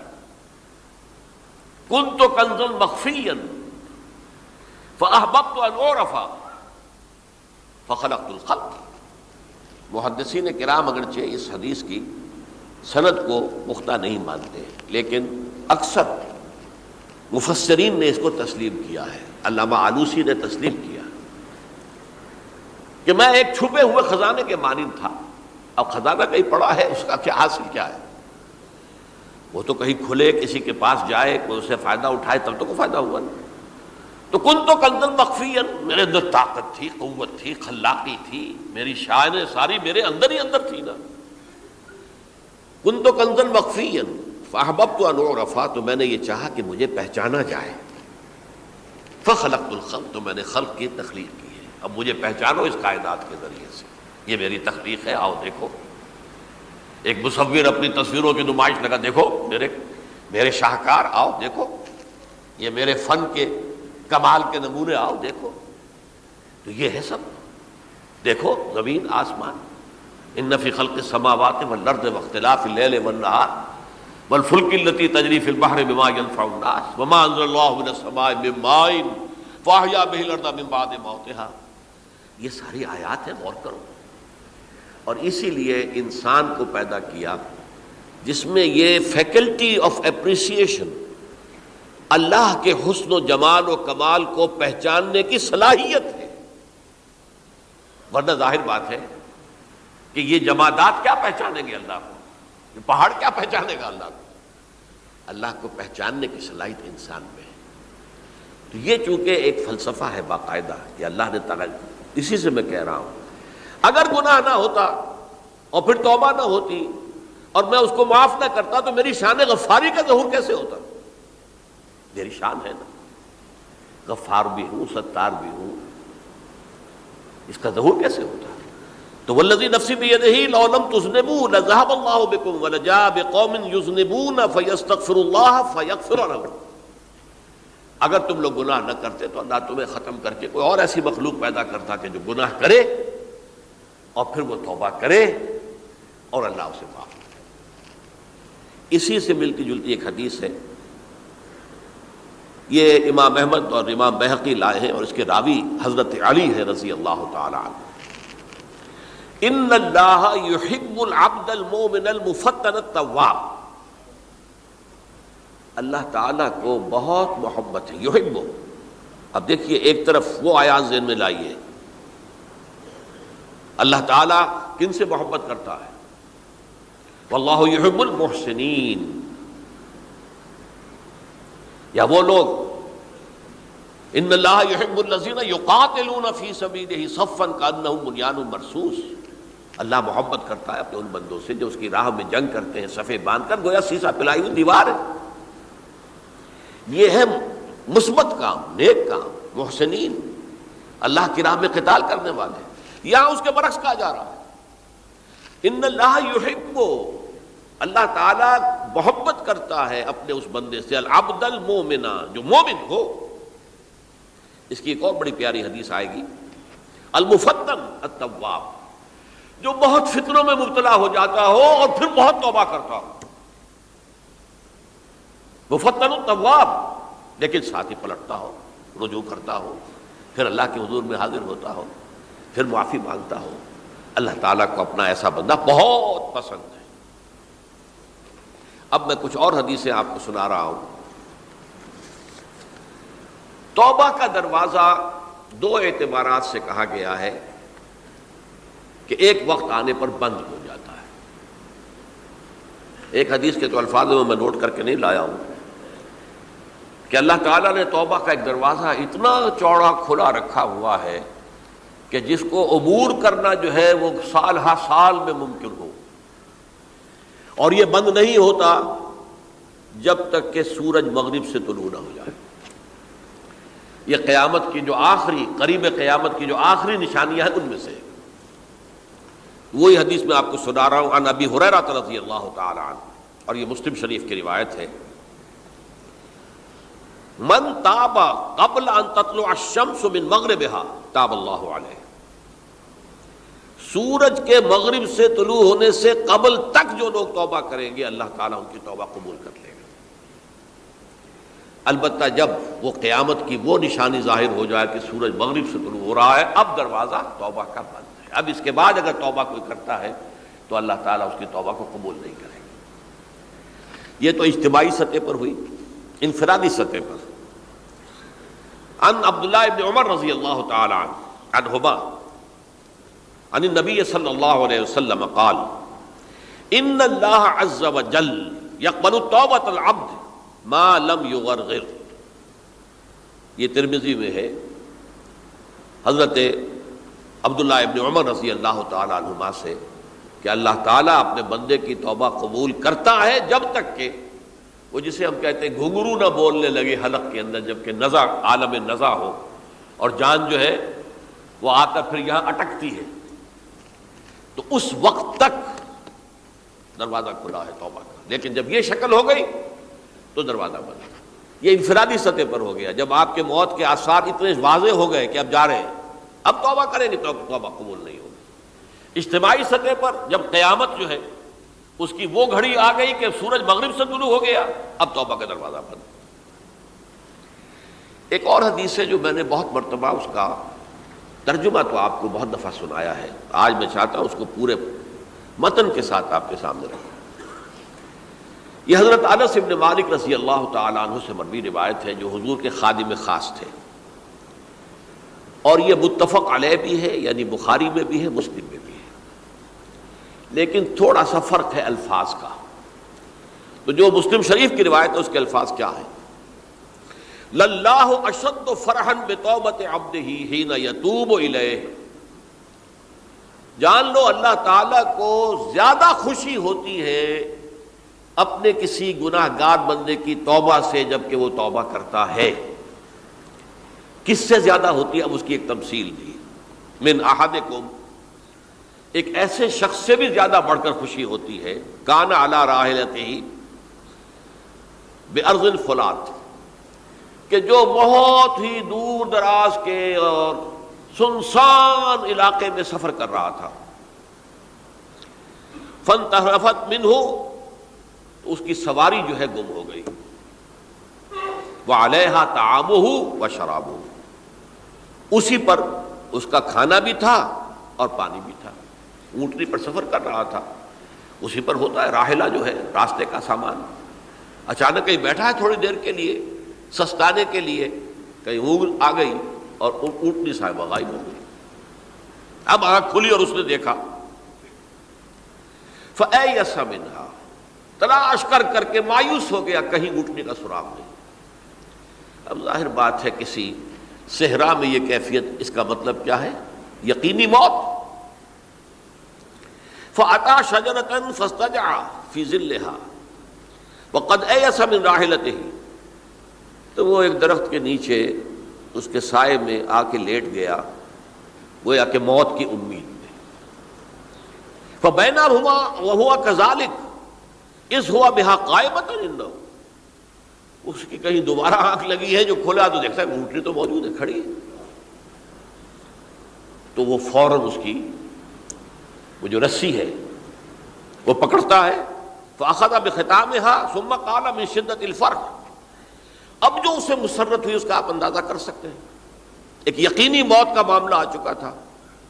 کنت کنزا مخفیا فاحببت ان اعرف فخلقت الخلق۔ محدثین کرام اگرچہ اس حدیث کی سند کو پختہ نہیں مانتے، لیکن اکثر مفسرین نے اس کو تسلیم کیا ہے۔ علامہ آلوسی نے تسلیم کیا کہ میں ایک چھپے ہوئے خزانے کے مانند تھا۔ اب خزانہ کہیں پڑا ہے، اس کا کیا حاصل کیا ہے؟ وہ تو کہیں کھلے، کسی کے پاس جائے، کوئی اسے فائدہ اٹھائے تب تو کوئی فائدہ ہوا نا۔ تو کنت کنزا مخفیا، میرے اندر طاقت تھی، قوت تھی، خلاقی تھی، میری شان ساری میرے اندر ہی اندر تھی نا۔ کنت کنزا مخفیا فاحببت ان اعرف، تو میں نے یہ چاہا کہ مجھے پہچانا جائے۔ فخلقت الخلق، تو میں نے خلق کی تخلیق کی ہے، اب مجھے پہچانو اس کائنات کے ذریعے سے، یہ میری تخلیق ہے، آؤ دیکھو۔ ایک مصور اپنی تصویروں کی نمائش لگا، دیکھو میرے شاہکار، آؤ دیکھو، یہ میرے فن کے کمال کے نمونے، آؤ دیکھو۔ تو یہ ہے سب، دیکھو زمین آسمان، ان فی خلق السماوات والارض واختلاف اللیل والنہار والفلک التی تجری فی البحر بما ینفع الناس وما انزل اللہ من السماء من ماء فاحیا بہ الارض من بعد موتها۔ یہ ساری آیات ہیں، غور کرو۔ اور اسی لیے انسان کو پیدا کیا جس میں یہ فیکلٹی آف اپریسیشن، اللہ کے حسن و جمال و کمال کو پہچاننے کی صلاحیت ہے۔ ورنہ ظاہر بات ہے کہ یہ جمادات کیا پہچانیں گے اللہ کو، یہ پہاڑ کیا پہچانے گا اللہ کو؟ اللہ کو پہچاننے کی صلاحیت انسان میں ہے۔ تو یہ چونکہ ایک فلسفہ ہے باقاعدہ کہ اللہ نے تعالیٰ، اسی سے میں کہہ رہا ہوں اگر گناہ نہ ہوتا اور پھر توبہ نہ ہوتی اور میں اس کو معاف نہ کرتا تو میری شان غفاری کا ظہور کیسے ہوتا؟ میری شان ہے نا، غفار بھی ہوں، ستار بھی ہوں، اس کا ظہور کیسے ہوتا؟ تو والذی نفسی بیدہ لو لم تذنبوا لذهب اللہ بکم ولجاء بقوم یذنبون فیستغفروا اللہ فیغفر لهم۔ اگر تم لوگ گناہ نہ کرتے تو اللہ تمہیں ختم کر کے کوئی اور ایسی مخلوق پیدا کرتا کہ جو گناہ کرے اور پھر وہ توبہ کرے اور اللہ اسے معاف کرے۔ اسی سے ملتی جلتی ایک حدیث ہے، یہ امام احمد اور امام بہقی لائے ہیں اور اس کے راوی حضرت علی ہے رضی اللہ تعالی عنہ۔ ان اللہ یحب العبد المؤمن المفتن التواب، اللہ تعالیٰ کو بہت محبت ہے، یحب۔ اب دیکھیے ایک طرف وہ آیات ذہن میں لائیے، اللہ تعالیٰ کن سے محبت کرتا ہے؟ واللہ یحب المحسنین، یا وہ لوگ ان اللہ یحب الذین یقاتلون فی سبیلہ صفا کانہم بنیان مرصوص، اللہ محبت کرتا ہے اپنے ان بندوں سے جو اس کی راہ میں جنگ کرتے ہیں صفے باندھ کر، گویا سیسا پلائی ہوئی دیوار ہے۔ یہ ہے مثبت کام، نیک کام، محسنین، اللہ کی راہ میں قتال کرنے والے۔ یہاں اس کے برعکس کہا جا رہا ہے ان اللہ یحب، اللہ تعالیٰ محبت کرتا ہے اپنے اس بندے سے، العبد المومن، جو مومن ہو۔ اس کی ایک اور بڑی پیاری حدیث آئے گی، المفتن التواب، جو بہت فتنوں میں مبتلا ہو جاتا ہو اور پھر بہت توبہ کرتا ہو، مفتن التواب، لیکن ساتھ ہی پلٹتا ہو، رجوع کرتا ہو، پھر اللہ کے حضور میں حاضر ہوتا ہو، پھر معافی مانگتا ہو۔ اللہ تعالیٰ کو اپنا ایسا بندہ بہت پسند ہے۔ اب میں کچھ اور حدیثیں آپ کو سنا رہا ہوں۔ توبہ کا دروازہ دو اعتبارات سے کہا گیا ہے کہ ایک وقت آنے پر بند ہو جاتا ہے۔ ایک حدیث کے تو الفاظوں میں نوٹ کر کے نہیں لایا ہوں کہ اللہ تعالیٰ نے توبہ کا ایک دروازہ اتنا چوڑا کھلا رکھا ہوا ہے کہ جس کو عبور کرنا جو ہے وہ سال ہا سال میں ممکن ہو، اور یہ بند نہیں ہوتا جب تک کہ سورج مغرب سے طلوع نہ ہو جائے۔ یہ قیامت کی جو آخری، قریب قیامت کی جو آخری نشانیاں ہیں ان میں سے وہی حدیث میں آپ کو سنا رہا ہوں، عن ابی ہریرہ رضی اللہ تعالی عنہ، اور یہ مسلم شریف کی روایت ہے، من تاب قبل ان تطلع الشمس من مغربها تاب اللہ علیہ، سورج کے مغرب سے طلوع ہونے سے قبل تک جو لوگ توبہ کریں گے اللہ تعالیٰ ان کی توبہ قبول کر لے گا۔ البتہ جب وہ قیامت کی وہ نشانی ظاہر ہو جائے کہ سورج مغرب سے طلوع ہو رہا ہے، اب دروازہ توبہ کا بند ہے۔ اب اس کے بعد اگر توبہ کوئی کرتا ہے تو اللہ تعالیٰ اس کی توبہ کو قبول نہیں کرے گا۔ یہ تو اجتماعی سطح پر ہوئی۔ انفرادی سطح پر عن عبداللہ ابن عمر رضی اللہ تعالی عنہما عن النبی صلی اللہ علیہ وسلم قال ان اللہ عز وجل یقبل توبۃ العبد ما لم یغرغر۔ یہ ترمذی میں ہے، حضرت عبداللہ ابن عمر رضی اللہ تعالی عنہما سے، کہ اللہ تعالیٰ اپنے بندے کی توبہ قبول کرتا ہے جب تک کہ وہ، جسے ہم کہتے ہیں گھنگرو نہ بولنے لگے حلق کے اندر، جبکہ نزع، عالم نزع ہو اور جان جو ہے وہ آ کر پھر یہاں اٹکتی ہے، تو اس وقت تک دروازہ کھلا ہے توبہ کا۔ لیکن جب یہ شکل ہو گئی تو دروازہ بند ہے۔ یہ انفرادی سطح پر ہو گیا، جب آپ کے موت کے آثار اتنے واضح ہو گئے کہ اب جا رہے ہیں، اب توبہ کریں گے تو توبہ قبول نہیں ہوگی۔ اجتماعی سطح پر جب قیامت جو ہے اس کی وہ گھڑی آ گئی کہ سورج مغرب سے طلوع ہو گیا، اب توبہ کا دروازہ بند۔ ایک اور حدیث ہے جو میں نے بہت مرتبہ اس کا ترجمہ تو آپ کو بہت دفعہ سنایا ہے، آج میں چاہتا ہوں اس کو پورے متن کے ساتھ آپ کے سامنے رکھوں۔ یہ حضرت انس بن مالک رضی اللہ تعالی عنہ سے مروی روایت ہے، جو حضور کے خادم خاص تھے، اور یہ متفق علیہ بھی ہے، یعنی بخاری میں بھی ہے، مسلم میں بھی ہے، لیکن تھوڑا سا فرق ہے الفاظ کا۔ تو جو مسلم شریف کی روایت ہے اس کے الفاظ کیا ہیں؟ للہ اشد فرحا بتوبۃ عبدہ حین یتوب الیہ، جان لو اللہ تعالیٰ کو زیادہ خوشی ہوتی ہے اپنے کسی گناہ گار بندے کی توبہ سے جب کہ وہ توبہ کرتا ہے۔ کس سے زیادہ ہوتی ہے؟ اب اس کی ایک تمثیل دی، من احدکم، ایک ایسے شخص سے بھی زیادہ بڑھ کر خوشی ہوتی ہے، کان علی راحلتہ بارض الفلات، کہ جو بہت ہی دور دراز کے اور سنسان علاقے میں سفر کر رہا تھا، فانتحرفت منہ، تو اس کی سواری جو ہے گم ہو گئی، وعلیہا طعامہ وشرابہ، اسی پر اس کا کھانا بھی تھا اور پانی بھی تھا، اونٹنی پر سفر کر رہا تھا، اسی پر ہوتا ہے راحلہ جو ہے راستے کا سامان، اچانک کہیں بیٹھا ہے تھوڑی دیر کے لیے سستانے کے لیے، کہیں اونگ آ گئی اور اونٹنی صاحبہ غائب ہو گئی۔ اب آنکھ کھلی اور اس نے دیکھا، فَأَيَّسَ مِنْهَا، تلاش کر کر کے مایوس ہو گیا، کہیں اونٹنی کا سراغ نہیں۔ اب ظاہر بات ہے کسی صحرا میں یہ کیفیت، اس کا مطلب کیا ہے؟ یقینی موت۔ فَأَتَى شَجَرَةً فَاسْتَجَعَ فِي ظِلِّهَا وَقَدْ أَيَسَ مِنْ رَاحِلَتِهِ، تو وہ ایک درخت کے نیچے اس کے سائے میں آ کے لیٹ گیا، گویا کہ موت کی امید میں۔ فبینہما وہو کذالک اذ ہوا بہا قائمۃ عنده، اس کی کہیں دوبارہ آنکھ لگی ہے، جو کھولا تو دیکھتا ہے اونٹنی تو موجود ہے، کھڑی ہے، تو وہ فوراً اس کی وہ جو رسی ہے وہ پکڑتا ہے، فاخذ بختامها ثم قال من شدۃ الفرح، اب جو اسے مسرت ہوئی اس کا آپ اندازہ کر سکتے ہیں، ایک یقینی موت کا معاملہ آ چکا تھا،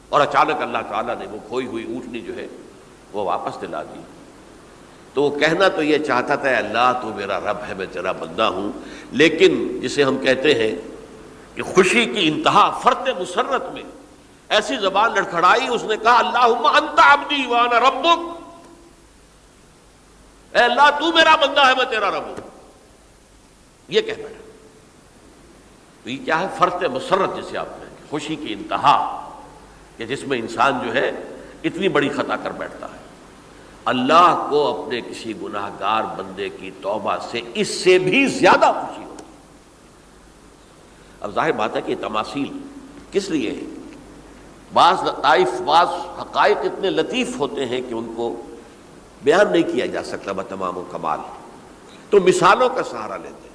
اور اچانک اللہ تعالیٰ نے وہ کھوئی ہوئی اونٹنی جو ہے وہ واپس دلا دی۔ تو وہ کہنا تو یہ چاہتا تھا اللہ تو میرا رب ہے، میں تیرا بندہ ہوں، لیکن جسے ہم کہتے ہیں کہ خوشی کی انتہا فرط مسرت میں ایسی زبان لڑکھڑائی، اس نے کہا اللہم انت عبدی وانا ربک، اے اللہ تو میرا بندہ ہے، میں تیرا رب ہوں، یہ کہہ بیٹھا۔ تو یہ کیا ہے؟ فرط مسرت جسے آپ کہیں گے، خوشی کی انتہا، کہ جس میں انسان جو ہے اتنی بڑی خطا کر بیٹھتا ہے۔ اللہ کو اپنے کسی گناہ گار بندے کی توبہ سے اس سے بھی زیادہ خوشی ہوتی۔ اب ظاہر بات ہے کہ تماثیل کس لیے ہیں؟ بعض لطائف، بعض حقائق اتنے لطیف ہوتے ہیں کہ ان کو بیان نہیں کیا جا سکتا بتمام و کمال، تو مثالوں کا سہارا لیتے ہیں۔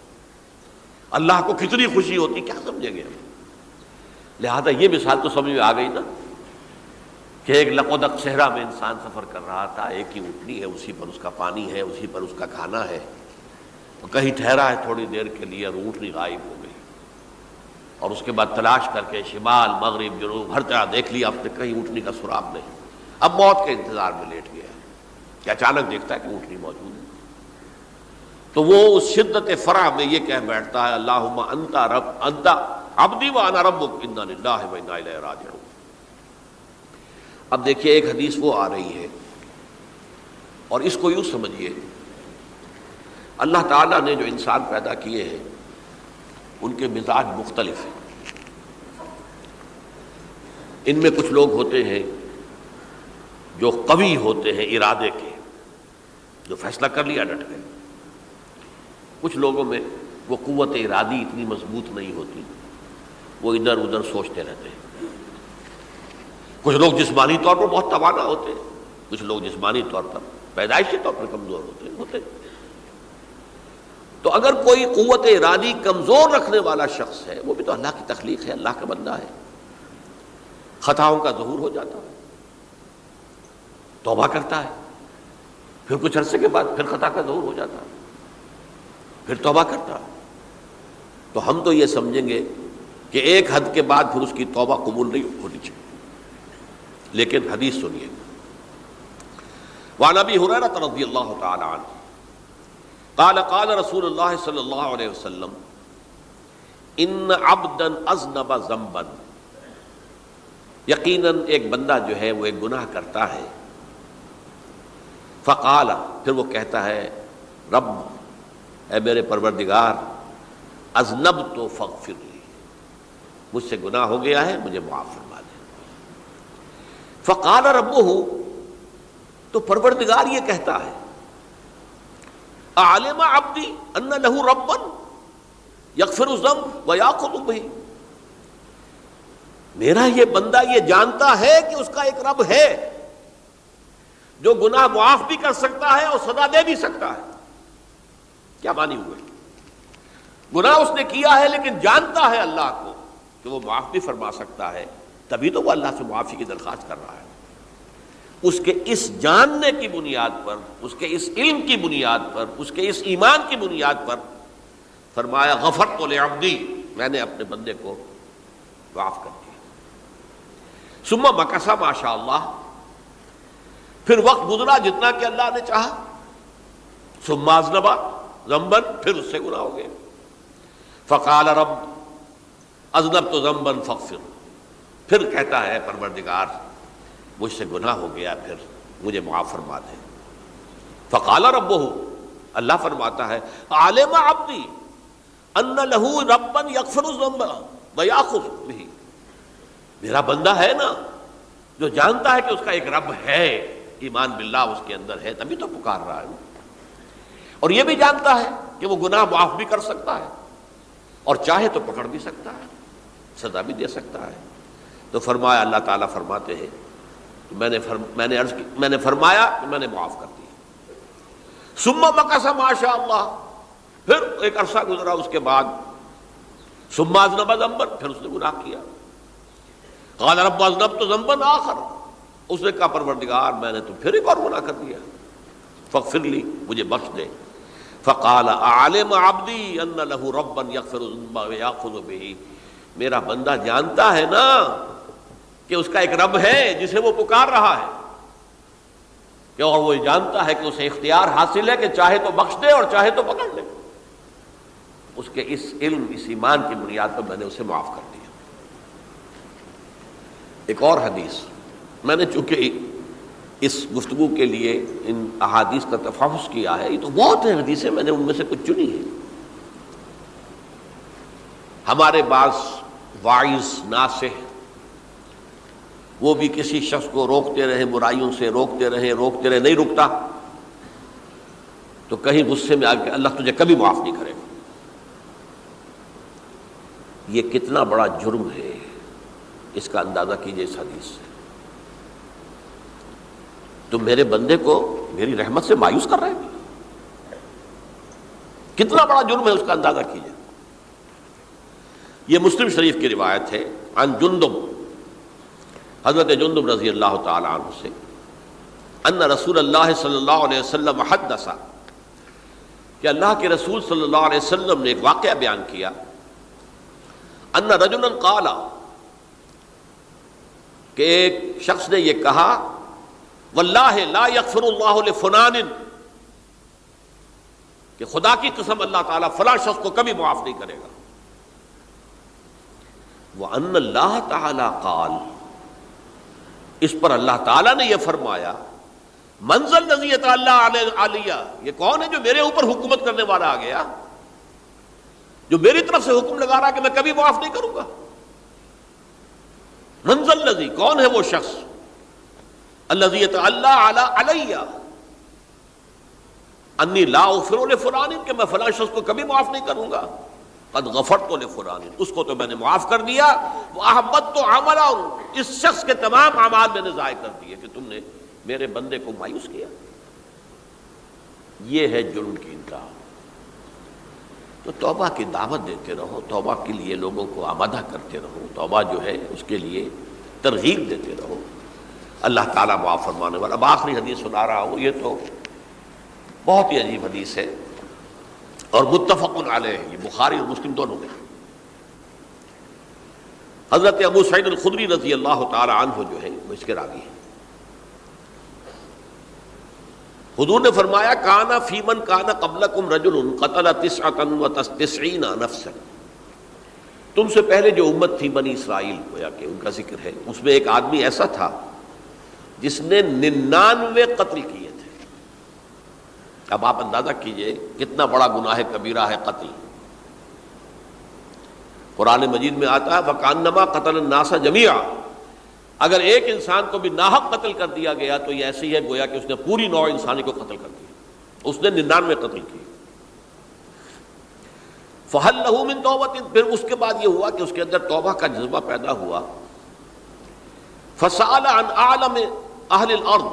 اللہ کو کتنی خوشی ہوتی کیا سمجھیں گے ہم؟ لہذا یہ مثال تو سمجھ میں آ گئی نا، کہ ایک لقودق صحرا میں انسان سفر کر رہا تھا، ایک ہی اونٹنی ہے، اسی پر اس کا پانی ہے، اسی پر اس کا کھانا ہے، وہ کہیں ٹھہرا ہے تھوڑی دیر کے لیے اور اونٹنی غائب ہو گئی، اور اس کے بعد تلاش کر کے شمال مغرب جنوب ہر جگہ دیکھ لیا، اب تک کہیں اونٹنی کا سراغ نہیں۔ اب موت کے انتظار میں لیٹ گیا کہ اچانک دیکھتا ہے کہ اونٹنی موجود ہے، تو وہ اس شدت فرح میں یہ کہہ بیٹھتا ہے اللہم انت رب انت عبدی وانا ربک انا للہ و انا الیہ راجعون۔ اب دیکھیے ایک حدیث وہ آ رہی ہے، اور اس کو یوں سمجھیے، اللہ تعالیٰ نے جو انسان پیدا کیے ہیں ان کے مزاج مختلف ہیں۔ ان میں کچھ لوگ ہوتے ہیں جو قوی ہوتے ہیں ارادے کے، جو فیصلہ کر لیا ڈٹ گئے۔ کچھ لوگوں میں وہ قوت ارادی اتنی مضبوط نہیں ہوتی، وہ ادھر ادھر سوچتے رہتے ہیں۔ کچھ لوگ جسمانی طور پر بہت توانا ہوتے ہیں، کچھ لوگ جسمانی طور پر پیدائشی طور پر کمزور ہوتے ہیں۔ تو اگر کوئی قوت ارادی کمزور رکھنے والا شخص ہے، وہ بھی تو اللہ کی تخلیق ہے، اللہ کا بندہ ہے، خطاؤں کا ظہور ہو جاتا ہے، توبہ کرتا ہے، پھر کچھ عرصے کے بعد پھر خطا کا ظہور ہو جاتا ہے، پھر توبہ کرتا ہے، تو ہم تو یہ سمجھیں گے کہ ایک حد کے بعد پھر اس کی توبہ قبول نہیں ہونی چاہیے۔ لیکن حدیث سنیے، وعن ابی ہریرہ رضی اللہ تعالی عنہ قال قال رسول اللہ صلی اللہ علیہ وسلم ان عبدا اذنب ذنبا، یقیناً ایک بندہ جو ہے وہ ایک گناہ کرتا ہے، فقال، پھر وہ کہتا ہے رب، اے میرے پروردگار، اذنبت فاغفر لی، مجھ سے گناہ ہو گیا ہے، مجھے معاف فرما دے۔ فقال ربہ، تو پروردگار یہ کہتا ہے اعلم عبدی ان لہ ربا یغفر الذنب ویاخذ بہ، میرا یہ بندہ یہ جانتا ہے کہ اس کا ایک رب ہے جو گناہ معاف بھی کر سکتا ہے اور سزا دے بھی سکتا ہے۔ کیا معنی ہوئے؟ گناہ اس نے کیا ہے لیکن جانتا ہے اللہ کو کہ وہ معاف بھی فرما سکتا ہے، تبھی تو وہ اللہ سے معافی کی درخواست کر رہا ہے۔ اس کے اس جاننے کی بنیاد پر، اس کے اس علم کی بنیاد پر، اس کے اس ایمان کی بنیاد پر فرمایا غفرت لعبدی، میں نے اپنے بندے کو معاف کر دیا۔ ثم مکث ما شاء اللہ، پھر وقت گزرا جتنا کہ اللہ نے چاہا، ثم اذنب ذنبا، پھر اس سے گناہ ہو گئے، فقال رب اذنبت ذنبا فاغفر، پھر کہتا ہے پروردگار مجھ سے گناہ ہو گیا، پھر مجھے معاف فرما دے۔ فقال ربہ، اللہ فرماتا ہے عالم عبدی ان لہ ربا یغفر الذنب ویاخذ بہ، میرا بندہ ہے نا جو جانتا ہے کہ اس کا ایک رب ہے، ایمان باللہ اس کے اندر ہے، تبھی تو پکار رہا ہے، اور یہ بھی جانتا ہے کہ وہ گناہ معاف بھی کر سکتا ہے اور چاہے تو پکڑ بھی سکتا ہے، سزا بھی دے سکتا ہے۔ تو فرمایا، اللہ تعالیٰ فرماتے ہیں تو میں نے فرمایا کہ میں نے معاف کر دیا. ثم مکث ما شاء اللہ، پھر ایک عرصہ گزرا اس کے بعد. ثم اذنب ذنبا، پھر اس نے گناہ کیا. قال رب اذنبت ذنبا آخر، اس نے کہا پروردگار میں نے تو پھر ایک اور گناہ کر دیا، فاغفر لی، مجھے بخش دے. فقال اعلم عبدی ان له ربا یغفر الذنوب ویأخذ به، میرا بندہ جانتا ہے نا کہ اس کا ایک رب ہے جسے وہ پکار رہا ہے، کہ اور وہ جانتا ہے کہ اسے اختیار حاصل ہے کہ چاہے تو بخش دے اور چاہے تو پکڑ لے. اس کے اس علم، اس ایمان کی بنیاد پر میں نے اسے معاف کر دیا. ایک اور حدیث، میں نے چونکہ اس گفتگو کے لیے ان احادیث کا تفحص کیا ہے، یہ تو بہت ہیں حدیثیں، میں نے ان میں سے کچھ چنی ہیں. ہمارے بعض واعظ ناصح وہ بھی کسی شخص کو روکتے رہے، برائیوں سے روکتے رہے، نہیں رکتا تو کہیں غصے میں آ کے اللہ تجھے کبھی معاف نہیں کرے گا. یہ کتنا بڑا جرم ہے، اس کا اندازہ کیجئے اس حدیث سے. تم میرے بندے کو میری رحمت سے مایوس کر رہے ہیں، کتنا بڑا جرم ہے، اس کا اندازہ کیجئے. یہ مسلم شریف کی روایت ہے عن جندب، حضرت جندب رضی اللہ تعالی عنہ سے، ان رسول اللہ صلی اللہ علیہ وسلم حدث، کہ اللہ کے رسول صلی اللہ علیہ وسلم نے ایک واقعہ بیان کیا. ان رجلا قال، کہ ایک شخص نے یہ کہا، واللہ لا یغفر اللہ لفلان، کہ خدا کی قسم اللہ تعالیٰ فلاں شخص کو کبھی معاف نہیں کرے گا. وَأَنَّ اللَّهَ تَعَالَى قَالَ، اس پر اللہ تعالیٰ نے یہ فرمایا، مَنْ ذَا الَّذِي يَتَعَالَّىٰ عَلَيَّ، یہ کون ہے جو میرے اوپر حکومت کرنے والا آ گیا، جو میری طرف سے حکم لگا رہا کہ میں کبھی معاف نہیں کروں گا. مَنْ ذَا الَّذِي، کون ہے وہ شخص، الَّذِي يَتَعَالَّىٰ عَلَيَّ اَنِّي لَا أَغْفِرُ لِفُلَانٍ، کہ میں فلاں شخص کو کبھی معاف نہیں کروں گا. قد غفرت لفلان، اس کو تو میں نے معاف کر دیا. وَأَحْبَطْتُ عَمَلَهُ، اس شخص کے تمام اعمال میں نے ضائع کر دیے کہ تم نے میرے بندے کو مایوس کیا. یہ ہے جرم کی انتہا. تو توبہ کی دعوت دیتے رہو، توبہ کے لیے لوگوں کو آمادہ کرتے رہو، توبہ جو ہے اس کے لیے ترغیب دیتے رہو. اللہ تعالیٰ معاف فرمانے والا. اب آخری حدیث سنا رہا ہوں، یہ تو بہت ہی عجیب حدیث ہے اور متفق علیہ، یہ بخاری اور مسلم دونوں میں. حضرت ابو سعید الخدری رضی اللہ تعالی عنہ جو ہے وہ اس کے راوی ہیں. حضور نے فرمایا، کان فی من کان قبلکم رجل قتل 99 نفسا، تم سے پہلے جو امت تھی بنی اسرائیل، گویا کہ ان کا ذکر ہے، اس میں ایک آدمی ایسا تھا جس نے 99 قتل کیے تھے. اب آپ اندازہ کیجئے کتنا بڑا گناہ کبیرہ ہے قتل. قرآن مجید میں آتا ہے وَكَأَنَّمَا قَتَلَ النَّاسَ جَمِيعًا، اگر ایک انسان کو بھی ناحق قتل کر دیا گیا تو یہ ایسی ہے گویا کہ اس نے پوری نوع انسانی کو قتل کر دیا. اس نے 99 قتل کیے. فَهَلْ لَهُ مِن تَوْبَةٍ، پھر اس کے بعد یہ ہوا کہ اس کے اندر توبہ کا جذبہ پیدا ہوا. فَسَأَلَ عَنْ أَعْلَمِ أَهْلِ الْأَرْضِ،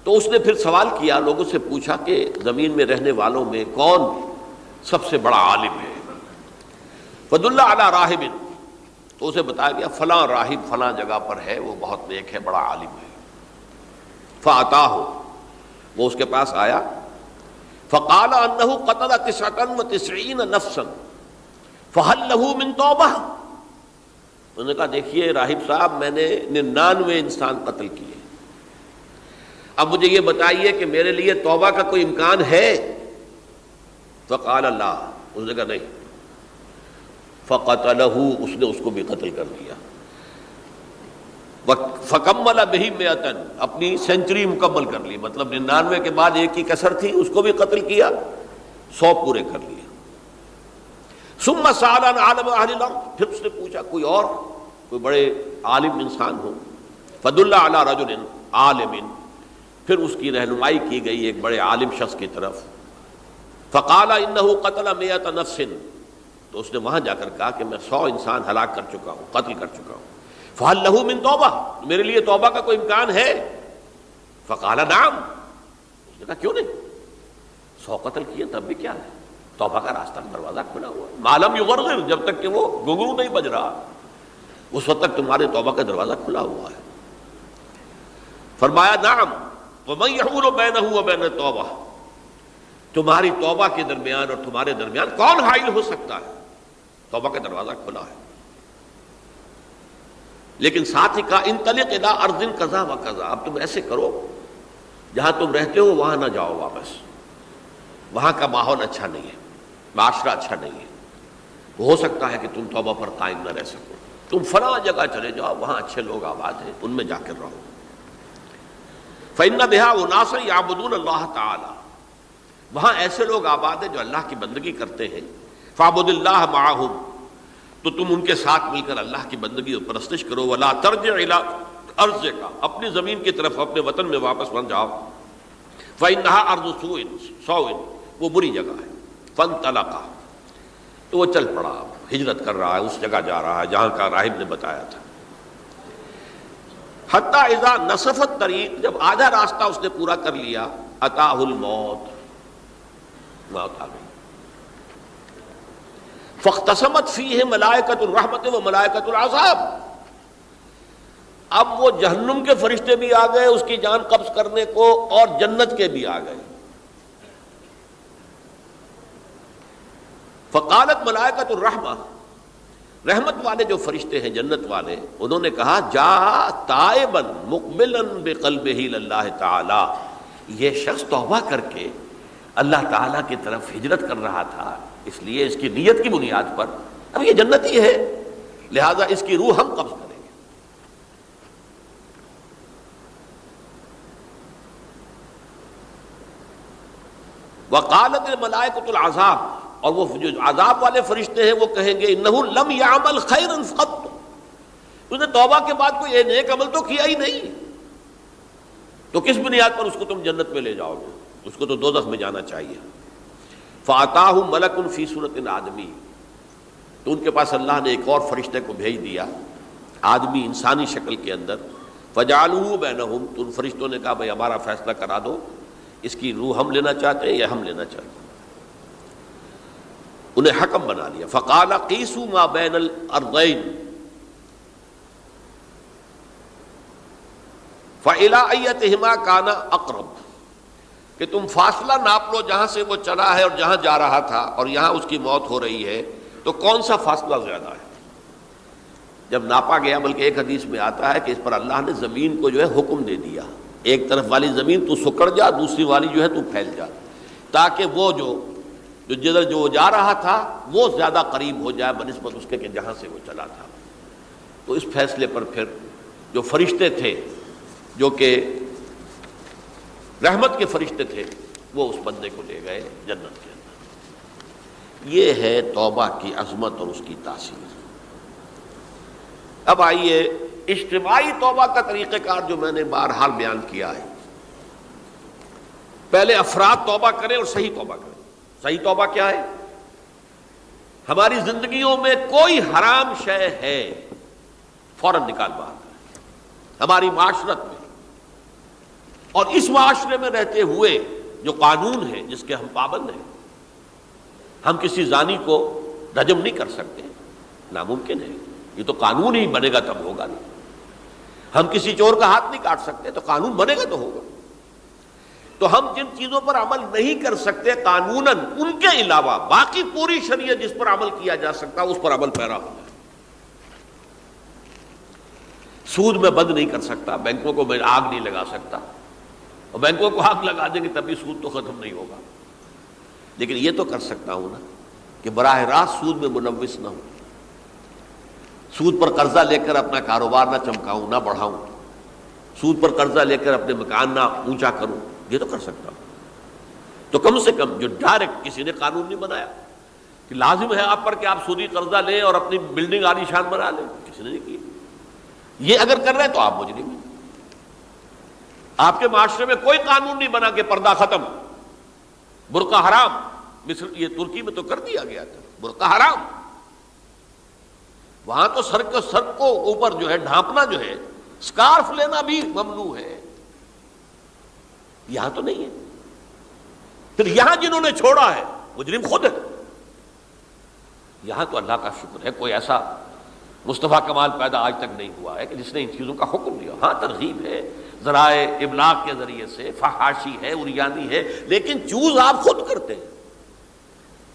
تو اس نے پھر سوال کیا، لوگوں سے پوچھا کہ زمین میں رہنے والوں میں کون سب سے بڑا عالم ہے. فَدُلَّ عَلَىٰ رَاهِبٍ، تو اسے بتایا گیا فلاں راہب فلاں جگہ پر ہے، وہ بہت نیک ہے، بڑا عالم ہے. فَأَتَاهُ، وہ اس کے پاس آیا. فَقَالَ أَنَّهُ قَتَلَ 99 نَفْسًا فَهَلْ لَهُ مِن تَوْبَةٍ، انہوں نے کہا دیکھیے راہب صاحب، میں نے 99 انسان قتل کیے، اب مجھے یہ بتائیے کہ میرے لیے توبہ کا کوئی امکان ہے. فقال لا، اس نے کہا نہیں. فقتلہ، اس نے اس کو بھی قتل کر دیا. فکمل بہ 100، اپنی سینچری مکمل کر لی، مطلب 99 کے بعد ایک کی کسر تھی، اس کو بھی قتل کیا، 100 پورے کر لیے. ثم سأل عن عالم اہل الارض، پھر اس نے پوچھا کوئی اور، کوئی بڑے عالم انسان ہو. فدل علی رجل عالم، پھر اس کی رہنمائی کی گئی ایک بڑے عالم شخص کی طرف. فقال انه قتل 100 نفس، تو اس نے وہاں جا کر کہا کہ میں 100 انسان ہلاک کر چکا ہوں، قتل کر چکا ہوں. فَهَلْ لَهُ مِن توبہ، میرے لیے توبہ کا کوئی امکان ہے؟ فَقَالَ نَعَمْ، اس نے کہا کیوں نہیں، 100 قتل کیے تب بھی کیا ہے، توبہ کا راستہ دروازہ کھلا ہوا ہے، مَا لَمْ يُغَرْغِرْ، جب تک کہ وہ گھنگرو نہیں بج رہا اس وقت تک تمہارے توبہ کا دروازہ کھلا ہوا ہے۔ فرمایا نعم وَمَن يَحُولُ بَيْنَهُ وَبَيْنَ التَّوْبَةِ، تمہاری توبہ کے درمیان اور تمہارے درمیان کون حائل ہو سکتا ہے، توبہ کا دروازہ کھلا ہے۔ لیکن ساتھ ہی کہا انطلق الی ارض کذا و کذا، اب تم ایسے کرو جہاں تم رہتے ہو وہاں نہ جاؤ واپس، وہاں کا ماحول اچھا نہیں ہے، معاشرہ اچھا نہیں ہے، ہو سکتا ہے کہ تم توبہ پر قائم نہ رہ سکو، تم فلاں جگہ چلے جاؤ وہاں اچھے لوگ آباد ہیں ان میں جا کر رہو۔ فإن بها أناسا يعبدون اللہ تعالی، وہاں ایسے لوگ آباد ہیں جو اللہ کی بندگی کرتے ہیں، فاعبد اللہ معہم، تو تم ان کے ساتھ مل کر اللہ کی بندگی اور پرستش کرو، ولا ترجع الی ارضک، اپنی زمین کی طرف اپنے وطن میں واپس بن جاؤ، فإنها ارض سوء، وہ بری جگہ ہے۔ فانطلقا، تو وہ چل پڑا، ہجرت کر رہا ہے، اس جگہ جا رہا ہے جہاں کا راہب نے بتایا تھا۔ حتیٰ اذا نصف الطریق، جب آدھا راستہ اس نے پورا کر لیا، اتاہ الموت، موت آ گئی۔ فاختصمت فیہ ملائکۃ الرحمت و ملائکۃ العذاب، اب وہ جہنم کے فرشتے بھی آ گئے اس کی جان قبض کرنے کو، اور جنت کے بھی آ گئے۔ فقالت ملائکۃ الرحمہ، رحمت والے جو فرشتے ہیں جنت والے، انہوں نے کہا جا تائبا مقبلا بقلبہ اللہ تعالی، یہ شخص توبہ کر کے اللہ تعالیٰ کی طرف ہجرت کر رہا تھا، اس لیے اس کی نیت کی بنیاد پر اب یہ جنتی ہے، لہذا اس کی روح ہم قبض کریں گے۔ وقالت الملائکۃ العذاب، اور وہ جو عذاب والے فرشتے ہیں وہ کہیں گے انہ لم یعمل خیرا قط، اس نے توبہ کے بعد کوئی نیک عمل تو کیا ہی نہیں، تو کس بنیاد پر اس کو تم جنت میں لے جاؤ گے، اس کو تو دوزخ میں جانا چاہیے۔ فاتاہ ملک فی صورت آدمی، تو ان کے پاس اللہ نے ایک اور فرشتے کو بھیج دیا آدمی انسانی شکل کے اندر، فجعلوہ بینہم، تو ان فرشتوں نے کہا بھائی ہمارا فیصلہ کرا دو، اس کی روح ہم لینا چاہتے ہیں یا ہم لینا چاہتے ہیں، انہیں حکم بنا لیا۔ فقال قیسوا ما بین الارضین فإلی ایتہما کان اقرب، کہ تم فاصلہ ناپ لو جہاں سے وہ چلا ہے اور جہاں جا رہا تھا، اور یہاں اس کی موت ہو رہی ہے، تو کون سا فاصلہ زیادہ ہے۔ جب ناپا گیا، بلکہ ایک حدیث میں آتا ہے کہ اس پر اللہ نے زمین کو جو ہے حکم دے دیا، ایک طرف والی زمین تو سکڑ جا، دوسری والی جو ہے تو پھیل جا، تاکہ وہ جو جدھر جو جا رہا تھا وہ زیادہ قریب ہو جائے بنسبت اس کے کہ جہاں سے وہ چلا تھا۔ تو اس فیصلے پر پھر جو فرشتے تھے جو کہ رحمت کے فرشتے تھے، وہ اس بندے کو لے گئے جنت کے اندر۔ یہ ہے توبہ کی عظمت اور اس کی تاثیر۔ اب آئیے اجتماعی توبہ کا طریقہ کار جو میں نے بہرحال بیان کیا ہے۔ پہلے افراد توبہ کریں اور صحیح توبہ کریں۔ صحیح توبہ کیا ہے؟ ہماری زندگیوں میں کوئی حرام شے ہے فوراً نکال باہر کریں، ہماری معاشرت میں اور اس معاشرے میں رہتے ہوئے جو قانون ہے جس کے ہم پابند ہیں، ہم کسی زانی کو رجم نہیں کر سکتے، ناممکن ہے، یہ تو قانون ہی بنے گا تب ہوگا نہیں۔ ہم کسی چور کا ہاتھ نہیں کاٹ سکتے، تو قانون بنے گا تو ہوگا۔ تو ہم جن چیزوں پر عمل نہیں کر سکتے قانوناً، ان کے علاوہ باقی پوری شریعت جس پر عمل کیا جا سکتا اس پر عمل پیرا ہو جائے۔ سود میں بند نہیں کر سکتا، بینکوں کو میں آگ نہیں لگا سکتا، اور بینکوں کو آگ لگا دیں گے تبھی سود تو ختم نہیں ہوگا، لیکن یہ تو کر سکتا ہوں نا کہ براہ راست سود میں ملوث نہ ہوں، سود پر قرضہ لے کر اپنا کاروبار نہ چمکاؤں، نہ بڑھاؤں، سود پر قرضہ لے کر اپنے مکان نہ اونچا کروں، یہ تو کر سکتا ہوں۔ تو کم سے کم جو ڈائریکٹ کسی نے قانون نہیں بنایا کہ لازم ہے آپ پر کہ آپ سودی قرضہ لیں اور اپنی بلڈنگ عالی شان بنا لیں، کسی نے نہیں کی۔ یہ اگر کر رہے ہیں تو آپ مجرم ہیں۔ آپ کے معاشرے میں کوئی قانون نہیں بنا کہ پردہ ختم، برقع حرام، مصر یہ ترکی میں تو کر دیا گیا تھا، برقع حرام، وہاں تو سر کو اوپر جو ہے ڈھانپنا جو ہے، اسکارف لینا بھی ممنوع ہے، یہاں تو نہیں ہے۔ پھر یہاں جنہوں نے چھوڑا ہے مجرم خود ہے۔ یہاں تو اللہ کا شکر ہے کوئی ایسا مصطفیٰ کمال پیدا آج تک نہیں ہوا ہے کہ جس نے ان چیزوں کا حکم دیا۔ ہاں ترغیب ہے، ذرائع ابلاغ کے ذریعے سے، فحاشی ہے، اریانی ہے، لیکن چوز آپ خود کرتے ہیں،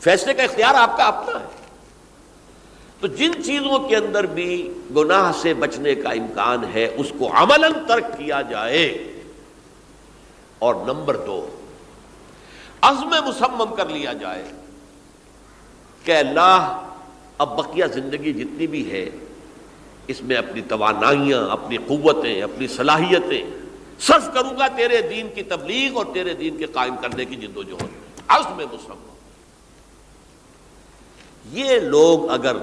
فیصلے کا اختیار آپ کا اپنا ہے۔ تو جن چیزوں کے اندر بھی گناہ سے بچنے کا امکان ہے اس کو عملاً ترک کیا جائے۔ اور نمبر 2، عزم مصمم کر لیا جائے کہ اللہ اب بقیہ زندگی جتنی بھی ہے اس میں اپنی توانائیاں، اپنی قوتیں، اپنی صلاحیتیں صرف کروں گا تیرے دین کی تبلیغ اور تیرے دین کے قائم کرنے کی جد و جہد۔ عزم مصمم۔ یہ لوگ اگر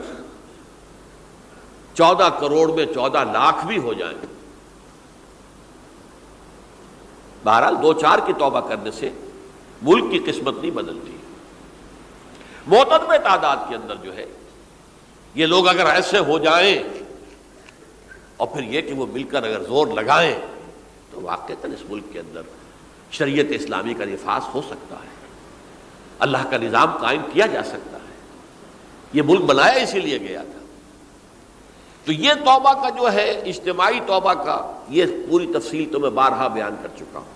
14 کروڑ میں 14 لاکھ بھی ہو جائیں، بہرحال 2-4 کی توبہ کرنے سے ملک کی قسمت نہیں بدلتی۔ معتدل تعداد کے اندر جو ہے یہ لوگ اگر ایسے ہو جائیں اور پھر یہ کہ وہ مل کر اگر زور لگائیں تو واقعتاً اس ملک کے اندر شریعت اسلامی کا نفاذ ہو سکتا ہے، اللہ کا نظام قائم کیا جا سکتا ہے۔ یہ ملک بنایا اسی لیے گیا تھا۔ تو یہ توبہ کا جو ہے اجتماعی توبہ کا یہ پوری تفصیل تو میں بارہا بیان کر چکا ہوں۔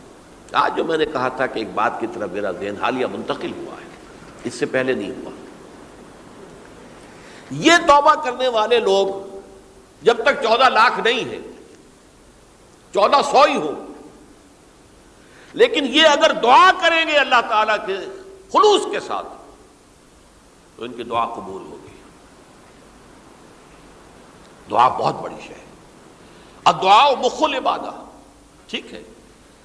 آج جو میں نے کہا تھا کہ ایک بات کی طرف میرا ذہن حالیہ منتقل ہوا ہے، اس سے پہلے نہیں ہوا۔ یہ توبہ کرنے والے لوگ جب تک 14 لاکھ نہیں ہیں، 1400 ہی ہوں، لیکن یہ اگر دعا کریں گے اللہ تعالیٰ کے خلوص کے ساتھ تو ان کی دعا قبول ہوگی۔ دعا بہت بڑی شے ہے۔ الدعاء مخ العبادہ، ٹھیک ہے،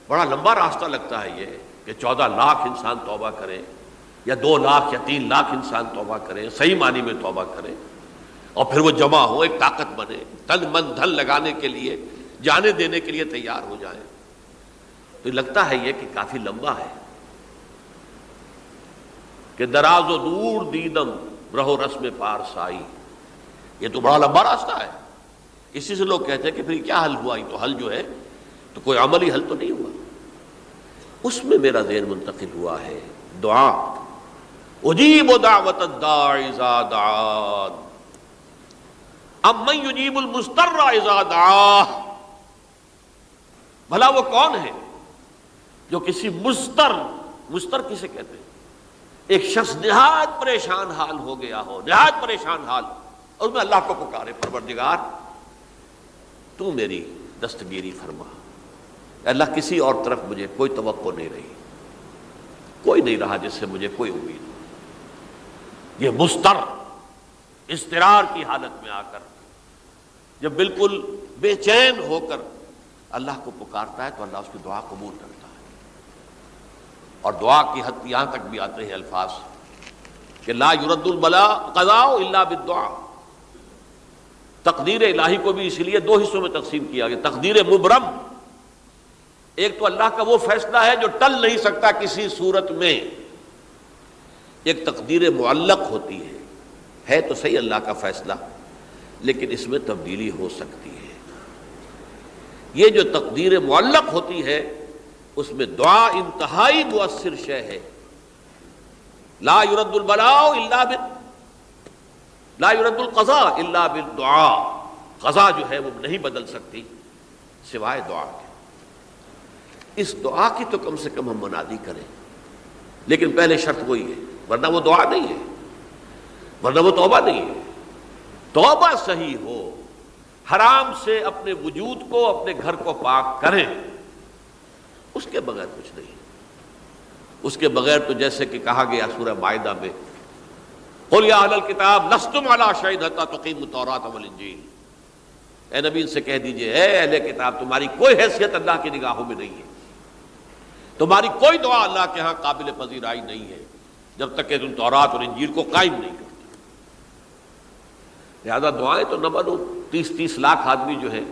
بڑا لمبا راستہ لگتا ہے یہ کہ 14 لاکھ انسان توبہ کرے یا 2 لاکھ یا 3 لاکھ انسان توبہ کرے، صحیح معنی میں توبہ کرے، اور پھر وہ جمع ہو، ایک طاقت بنے، تن من دھن لگانے کے لیے، جانے دینے کے لیے تیار ہو جائیں۔ تو لگتا ہے یہ کہ کافی لمبا ہے کہ دراز و دور دیدم رہو رسم پارسائی، یہ تو بڑا لمبا راستہ ہے۔ اسی سے لوگ کہتے ہیں کہ پھر کیا حل ہوا؟ یہ تو حل جو ہے تو کوئی عملی حل تو نہیں ہوا۔ اس میں میرا ذہن منتقل ہوا ہے دعا، اجیب دعوت الداعی اذا دعان امن یجیب المضطر اذا دعاہ۔ بھلا وہ کون ہے جو کسی مضطر کسے کہتے ہیں؟ ایک شخص نہایت پریشان حال ہو گیا ہو، نہایت پریشان حال، اور میں اللہ کو پکارے، پروردگار تو میری دستگیری فرما۔ اللہ کسی اور طرف مجھے کوئی توقع نہیں رہی، کوئی نہیں رہا جس سے مجھے کوئی امید ہو۔ یہ مضطر اضطرار کی حالت میں آ کر جب بالکل بے چین ہو کر اللہ کو پکارتا ہے تو اللہ اس کی دعا قبول کرتا ہے۔ اور دعا کی حد یہاں تک بھی آتے ہیں الفاظ کہ لا یرد البلاء قضاء الا بالدعاء۔ تقدیر الہی کو بھی اسی لیے 2 حصوں میں تقسیم کیا گیا۔ تقدیر مبرم، ایک تو اللہ کا وہ فیصلہ ہے جو ٹل نہیں سکتا کسی صورت میں، ایک تقدیر معلق ہوتی ہے تو صحیح اللہ کا فیصلہ لیکن اس میں تبدیلی ہو سکتی ہے۔ یہ جو تقدیر معلق ہوتی ہے اس میں دعا انتہائی مؤثر شے ہے۔ لا يرد البلاء الا لا يرد القضاء الا بالدعاء۔ قضا جو ہے وہ نہیں بدل سکتی سوائے دعا کے۔ اس دعا کی تو کم سے کم ہم منادی کریں، لیکن پہلے شرط وہی ہے، ورنہ وہ دعا نہیں ہے، ورنہ وہ توبہ نہیں ہے۔ توبہ صحیح ہو، حرام سے اپنے وجود کو، اپنے گھر کو پاک کریں، اس کے بغیر کچھ نہیں۔ اس کے بغیر تو جیسے کہ کہا گیا سورہ مائدہ میں، قل یا اہل الکتاب لستم علی شیء حتی تقیموا التوراۃ والانجیل، اے نبی ان سے کہہ دیجئے اے اہل کتاب تمہاری کوئی حیثیت اللہ کی نگاہوں میں نہیں ہے، تمہاری کوئی دعا اللہ کے ہاں قابل پذیرائی نہیں ہے جب تک کہ تم تورات اور انجیل کو قائم نہیں کرتے۔ لہذا دعائیں تو نہ بنو۔ 30 لاکھ آدمی جو ہے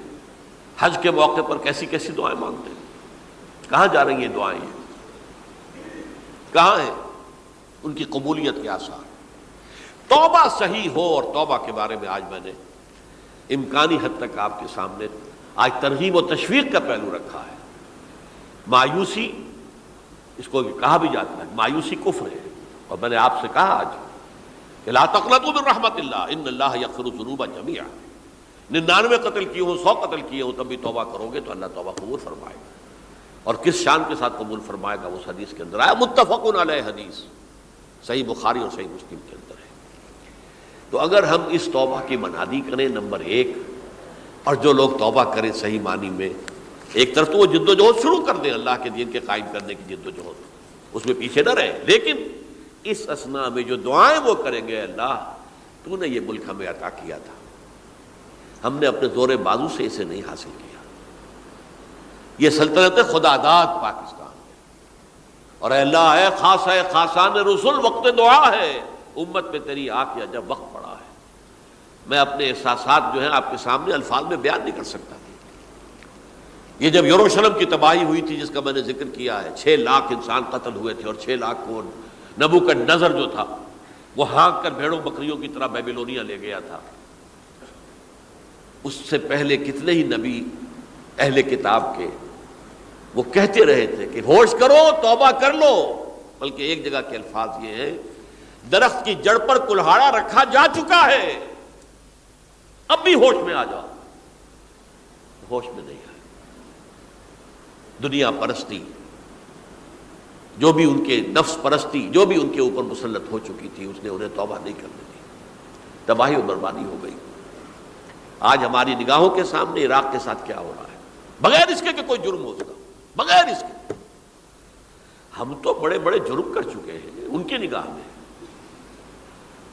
حج کے موقع پر کیسی کیسی دعائیں مانگتے ہیں، کہاں جا رہی ہیں دعائیں؟ کہاں ہیں ان کی قبولیت کے آثار؟ توبہ صحیح ہو، اور توبہ کے بارے میں آج میں نے امکانی حد تک آپ کے سامنے آج ترغیب و تشویق کا پہلو رکھا ہے۔ مایوسی، اس کو کہا بھی جاتا ہے مایوسی کفر ہے، اور میں نے آپ سے کہا آج کہ لا تقنطوا من رحمت اللہ ان اللہ یغفر الذنوب جميعا، 99 قتل کیے ہوں، 100 قتل کیے ہوں، تب بھی توبہ کرو گے تو اللہ توبہ قبول فرمائے گا، اور کس شان کے ساتھ قبول فرمائے گا اس حدیث کے اندر آیا، متفق علیہ حدیث صحیح بخاری اور صحیح مسلم کے اندر ہے۔ تو اگر ہم اس توبہ کی منادی کریں نمبر 1، اور جو لوگ توبہ کریں صحیح معنی میں، ایک طرف تو وہ جد و جہد شروع کر دیں اللہ کے دین کے قائم کرنے کی جد و جہد، اس میں پیچھے نہ رہیں، لیکن اس اثناء میں جو دعائیں وہ کریں گے، اللہ تو نے یہ ملک ہمیں عطا کیا تھا، ہم نے اپنے زور بازو سے اسے نہیں حاصل کیا، یہ سلطنت خدا داد پاکستان ہے، اور اے اللہ اے خاص ہے خاصان رسول وقت دعا ہے، امت پہ تیری آ کیا جب وقت پڑا ہے۔ میں اپنے احساسات جو ہیں آپ کے سامنے الفاظ میں بیان نہیں کر سکتا۔ یہ جب یروشلم کی تباہی ہوئی تھی جس کا میں نے ذکر کیا ہے، 6 لاکھ انسان قتل ہوئے تھے، اور 6 لاکھ کو نبوکدنضر جو تھا وہ ہانک کر بھیڑوں بکریوں کی طرح بیبیلونیا لے گیا تھا، اس سے پہلے کتنے ہی نبی اہل کتاب کے وہ کہتے رہے تھے کہ ہوش کرو توبہ کر لو، بلکہ ایک جگہ کے الفاظ یہ ہیں درخت کی جڑ پر کلہاڑا رکھا جا چکا ہے، اب بھی ہوش میں آ جاؤ، ہوش میں نہیں آئے۔ دنیا پرستی جو بھی ان کے نفس پرستی جو بھی ان کے اوپر مسلط ہو چکی تھی، اس نے انہیں توبہ نہیں کرنے دی، تباہی و بربادی ہو گئی۔ آج ہماری نگاہوں کے سامنے عراق کے ساتھ کیا ہو رہا ہے، بغیر اس کے کہ کوئی جرم ہو سکا، بغیر اس کے ہم تو بڑے بڑے جرم کر چکے ہیں ان کی نگاہ میں۔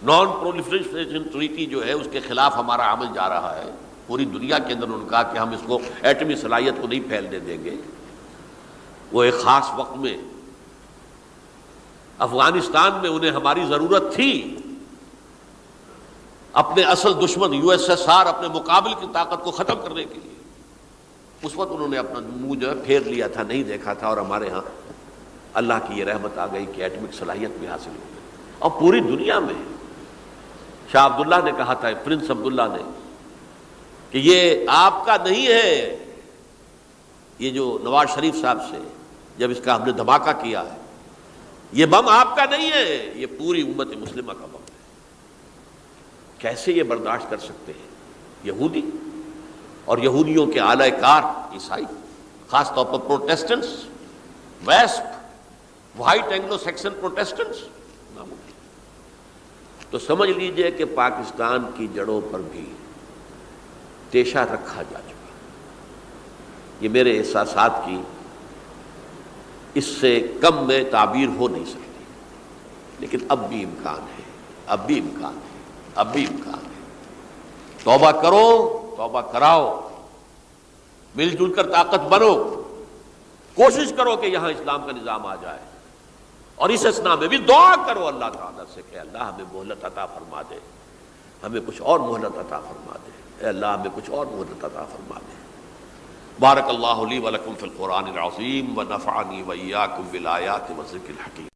نان پرولیفریشن ٹریٹی جو ہے اس کے خلاف ہمارا عمل جا رہا ہے، پوری دنیا کے اندر انہوں نے کہا کہ ہم اس کو ایٹمی صلاحیت کو نہیں پھیلنے دیں گے۔ وہ ایک خاص وقت میں افغانستان میں انہیں ہماری ضرورت تھی، اپنے اصل دشمن USSR اپنے مقابل کی طاقت کو ختم کرنے کے لیے، اس وقت انہوں نے اپنا منہ جو ہے پھیر لیا تھا، نہیں دیکھا تھا، اور ہمارے ہاں اللہ کی یہ رحمت آ گئی کہ ایٹمک صلاحیت بھی حاصل ہو گئی۔ اور پوری دنیا میں شاہ عبداللہ نے کہا تھا، پرنس عبداللہ نے، کہ یہ آپ کا نہیں ہے، یہ جو نواز شریف صاحب سے جب اس کا ہم نے دھماکہ کیا ہے، یہ بم آپ کا نہیں ہے، یہ پوری امت مسلمہ کا بم ہے۔ کیسے یہ برداشت کر سکتے ہیں یہودی اور یہودیوں کے اعلی کار عیسائی، خاص طور پر پروٹیسٹنٹس، ویسپ، وائٹ اینگلو سیکسن پروٹیسٹنٹس؟ تو سمجھ لیجئے کہ پاکستان کی جڑوں پر بھی تیشہ رکھا جا چکا۔ یہ میرے احساسات کی اس سے کم میں تعبیر ہو نہیں سکتی، لیکن اب بھی امکان ہے، اب بھی امکان ہے، اب بھی امکان ہے۔ توبہ کرو، توبہ کراؤ، مل جل کر طاقت بنو، کوشش کرو کہ یہاں اسلام کا نظام آ جائے، اور اس اثناء میں بھی دعا کرو اللہ تعالیٰ سے کہ اللہ ہمیں مہلت عطا فرما دے، ہمیں کچھ اور مہلت عطا فرما دے، اے اللہ ہمیں کچھ اور مہلت عطا فرما دے۔ بارک اللہ لی ولکم فی القرآن العظیم ونفعنی وإیاکم بالآیات والذکر الحکیم۔